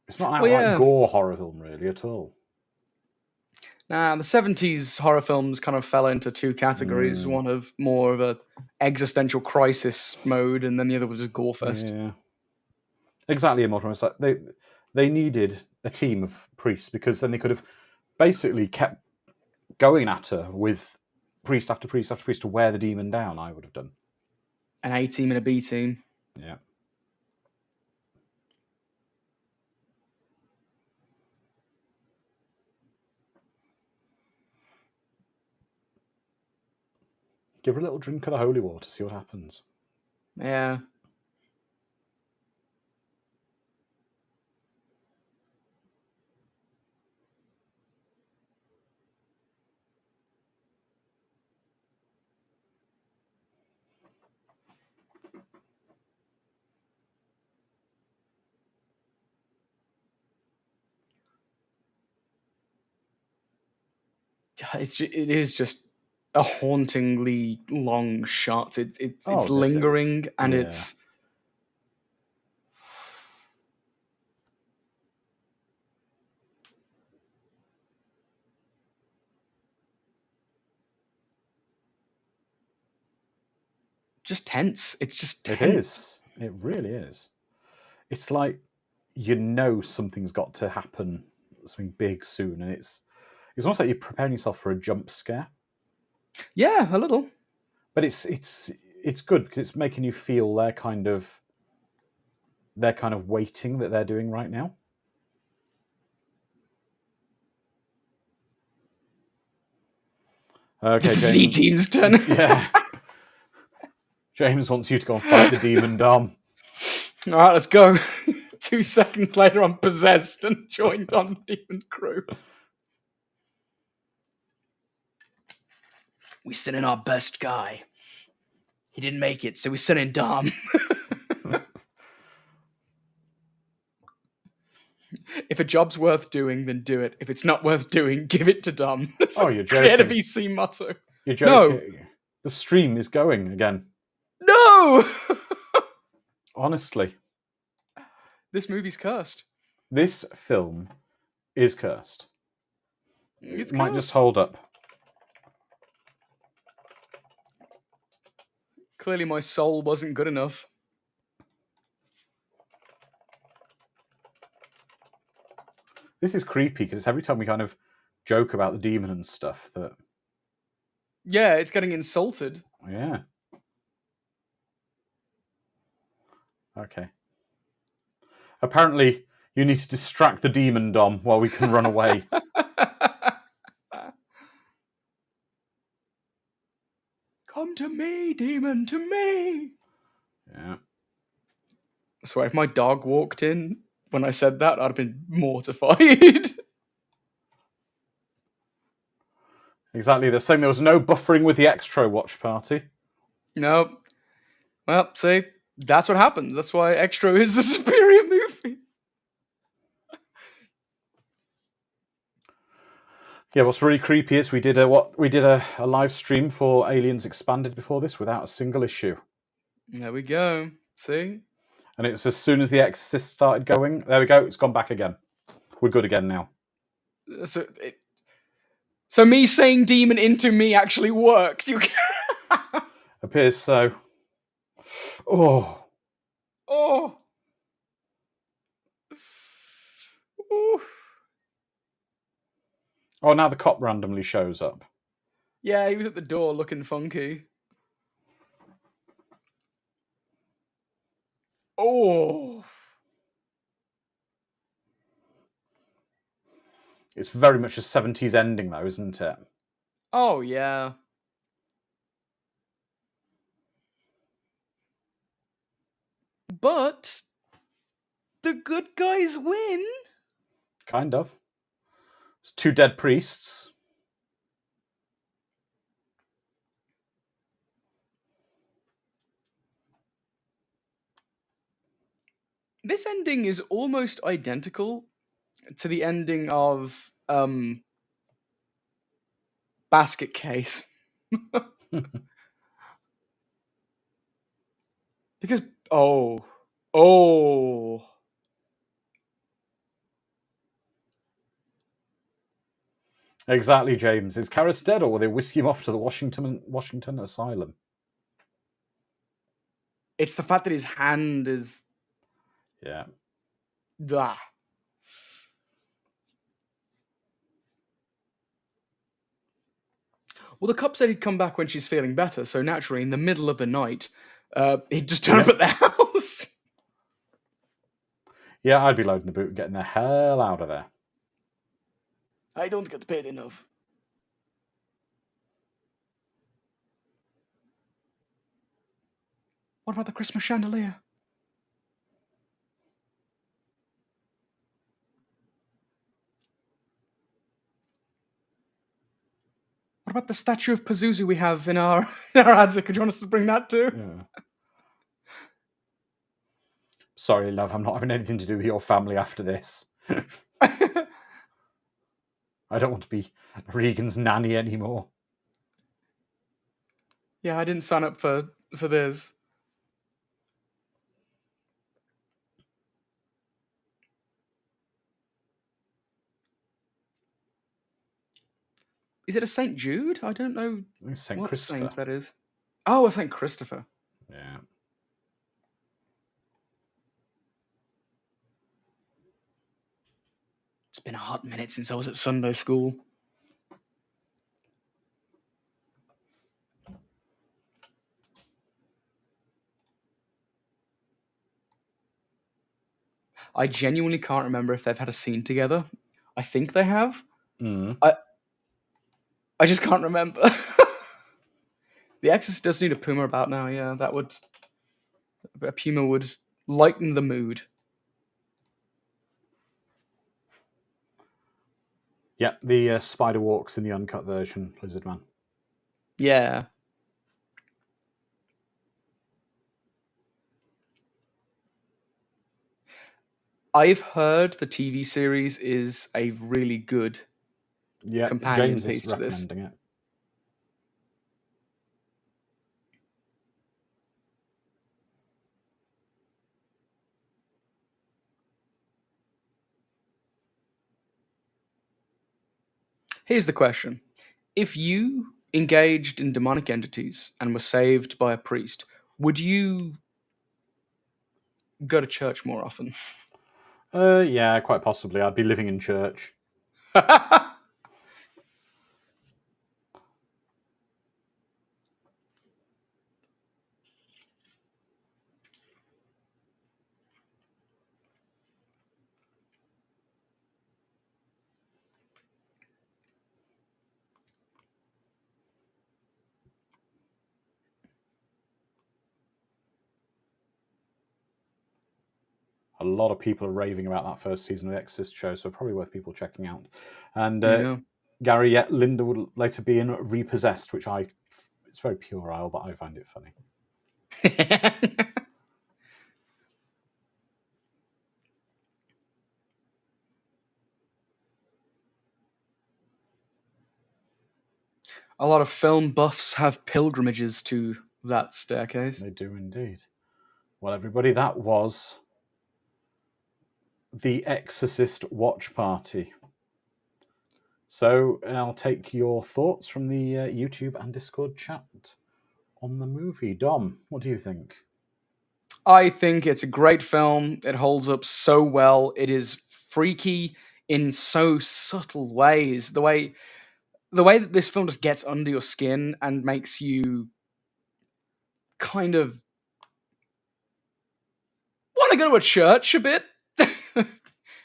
It's not an outright gore horror film, really, at all. Nah, the 70s horror films kind of fell into two categories. One of more of a existential crisis mode, and then the other was just gore fest. Yeah. Exactly, a modern. It's like they needed a team of priests, because then they could have basically kept going at her with priest after priest after priest to wear the demon down. I would have done. An A team and a B team. Yeah. Give her a little drink of the holy water, see what happens. Yeah. It is just a hauntingly long shot. It's lingering and it's just tense. It's just tense. It is. It really is. It's like you know something's got to happen, something big soon, and it's almost like you're preparing yourself for a jump scare. Yeah, a little. But it's good because it's making you feel their kind of waiting that they're doing right now. Okay, James. Z team's turn. Yeah. James wants you to go and fight the demon Dom. All right, let's go. 2 seconds later, I'm possessed and joined on the demon's crew. We sent in our best guy. He didn't make it, so we sent in Dom. If a job's worth doing, then do it. If it's not worth doing, give it to Dom. That's you're joking. Creative VC motto. You're joking. No. The stream is going again. No! Honestly. This movie's cursed. This film is cursed. It might just hold up. Clearly my soul wasn't good enough. This is creepy because every time we kind of joke about the demon and stuff that... Yeah, it's getting insulted. Yeah. Okay. Apparently, you need to distract the demon, Dom, while we can run away. Come to me, demon, to me. Yeah. I swear, if my dog walked in when I said that, I'd have been mortified. Exactly. They're saying there was no buffering with the extra watch party. No. Well, see, that's what happens. That's why Extra is a superior movie. Yeah, what's really creepy is we did a live stream for Aliens Expanded before this without a single issue. There we go. See? And it's as soon as the Exorcist started going, there we go, it's gone back again. We're good again now. So me saying demon into me actually works. You Appears so. Oh. Oh. Ooh. Oh, now the cop randomly shows up. Yeah, he was at the door looking funky. Oh. It's very much a 70s ending, though, isn't it? Oh, yeah. But the good guys win. Kind of. It's 2 dead priests. This ending is almost identical to the ending of Basket Case. Because oh. Exactly, James. Is Karras dead, or will they whisk him off to the Washington Asylum? It's the fact that his hand is... Yeah. Ah. Well, the cop said he'd come back when she's feeling better, so naturally, in the middle of the night, he'd just turn up at their house. Yeah, I'd be loading the boot and getting the hell out of there. I don't get paid enough. What about the Christmas chandelier? What about the statue of Pazuzu we have in our Adza? Could you want us to bring that too? Yeah. Sorry, love, I'm not having anything to do with your family after this. I don't want to be Regan's nanny anymore. Yeah, I didn't sign up for this. Is it a St. Jude? I don't know St. what Christopher. saint that is. Oh, a St. Christopher. Yeah. It's been a hot minute since I was at Sunday school. I genuinely can't remember if they've had a scene together. I think they have. Mm. I just can't remember. The Exorcist does need a puma about now, yeah. A puma would lighten the mood. Yeah, the spider walks in the uncut version, Lizard Man. Yeah. I've heard the TV series is a really good companion James piece is to this. recommending it. Here's the question. If you engaged in demonic entities and were saved by a priest, would you go to church more often? Yeah, quite possibly. I'd be living in church. A lot of people are raving about that first season of the Exorcist show, so probably worth people checking out. And Yeah. Gary, yeah, Linda would later be in Repossessed, which it's very puerile, but I find it funny. A lot of film buffs have pilgrimages to that staircase. They do indeed. Well, everybody, that was the Exorcist Watch Party. So I'll take your thoughts from the YouTube and Discord chat on the movie. Dom, what do you think? I think it's a great film. It holds up so well. It is freaky in so subtle ways. The way that this film just gets under your skin and makes you kind of kind of go to a church a bit.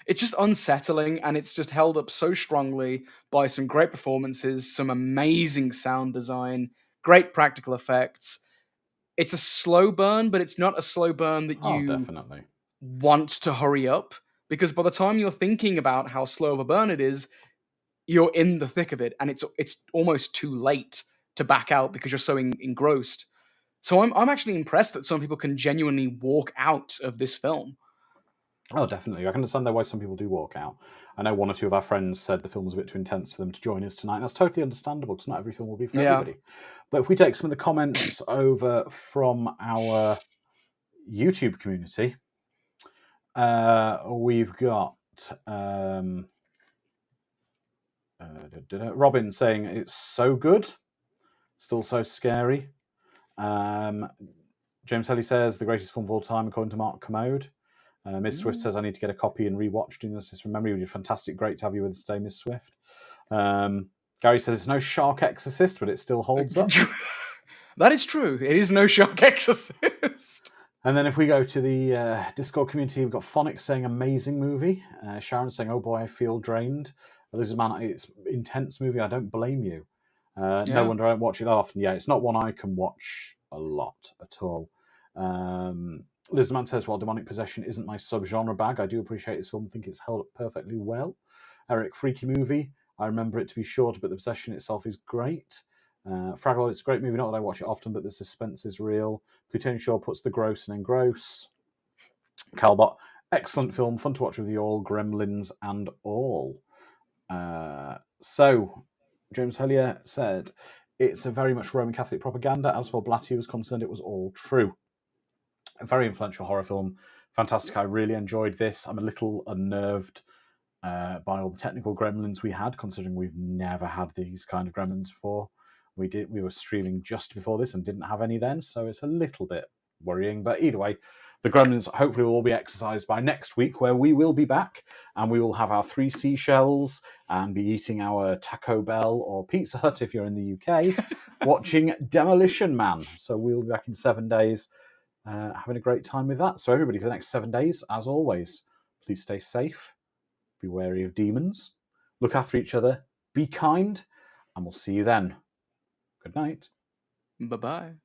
It's just unsettling, and it's just held up so strongly by some great performances, some amazing sound design, great practical effects. It's a slow burn, but it's not a slow burn that Oh, you definitely. want to hurry up, because by the time you're thinking about how slow of a burn it is, you're in the thick of it, and it's almost too late to back out because you're so engrossed. So I'm actually impressed that some people can genuinely walk out of this film. Oh, definitely. I can understand why some people do walk out. I know one or two of our friends said the film was a bit too intense for them to join us tonight, and that's totally understandable because not every film will be for Yeah. everybody. But if we take some of the comments over from our YouTube community, we've got Robin saying it's so good, still so scary. James Helly says the greatest film of all time according to Mark Commode. Ms. Swift says I need to get a copy and rewatch doing this from memory. You're fantastic, great to have you with us today, Ms. Swift. Gary says it's no shark exorcist, but it still holds up. That is true. It is no shark exorcist. And then if we go to the Discord community, we've got Phonics saying amazing movie. Sharon saying, oh boy, I feel drained. Elizabeth, it's intense movie. I don't blame you. No wonder I don't watch it that often. Yeah, it's not one I can watch a lot at all. Lizman says, well, demonic possession isn't my subgenre bag. I do appreciate this film. I think it's held up perfectly well. Eric, freaky movie. I remember it to be short, but the possession itself is great. Fraggle, it's a great movie. Not that I watch it often, but the suspense is real. Plutonian Shaw puts the gross and engross. Calbot, excellent film. Fun to watch with you all. Gremlins and all. So, James Hellier said, it's a very much Roman Catholic propaganda. As for Blatty was concerned, it was all true. A very influential horror film. Fantastic. I really enjoyed this. I'm a little unnerved by all the technical gremlins we had, considering we've never had these kind of gremlins before. We were streaming just before this and didn't have any then, so it's a little bit worrying. But either way, the gremlins hopefully will all be exercised by next week, where we will be back and we will have our 3 seashells and be eating our Taco Bell or Pizza Hut if you're in the UK, watching Demolition Man. So we'll be back in 7 days. Having a great time with that. So everybody, for the next 7 days, as always, please stay safe, be wary of demons, look after each other, be kind, and we'll see you then. Good night. Bye-bye.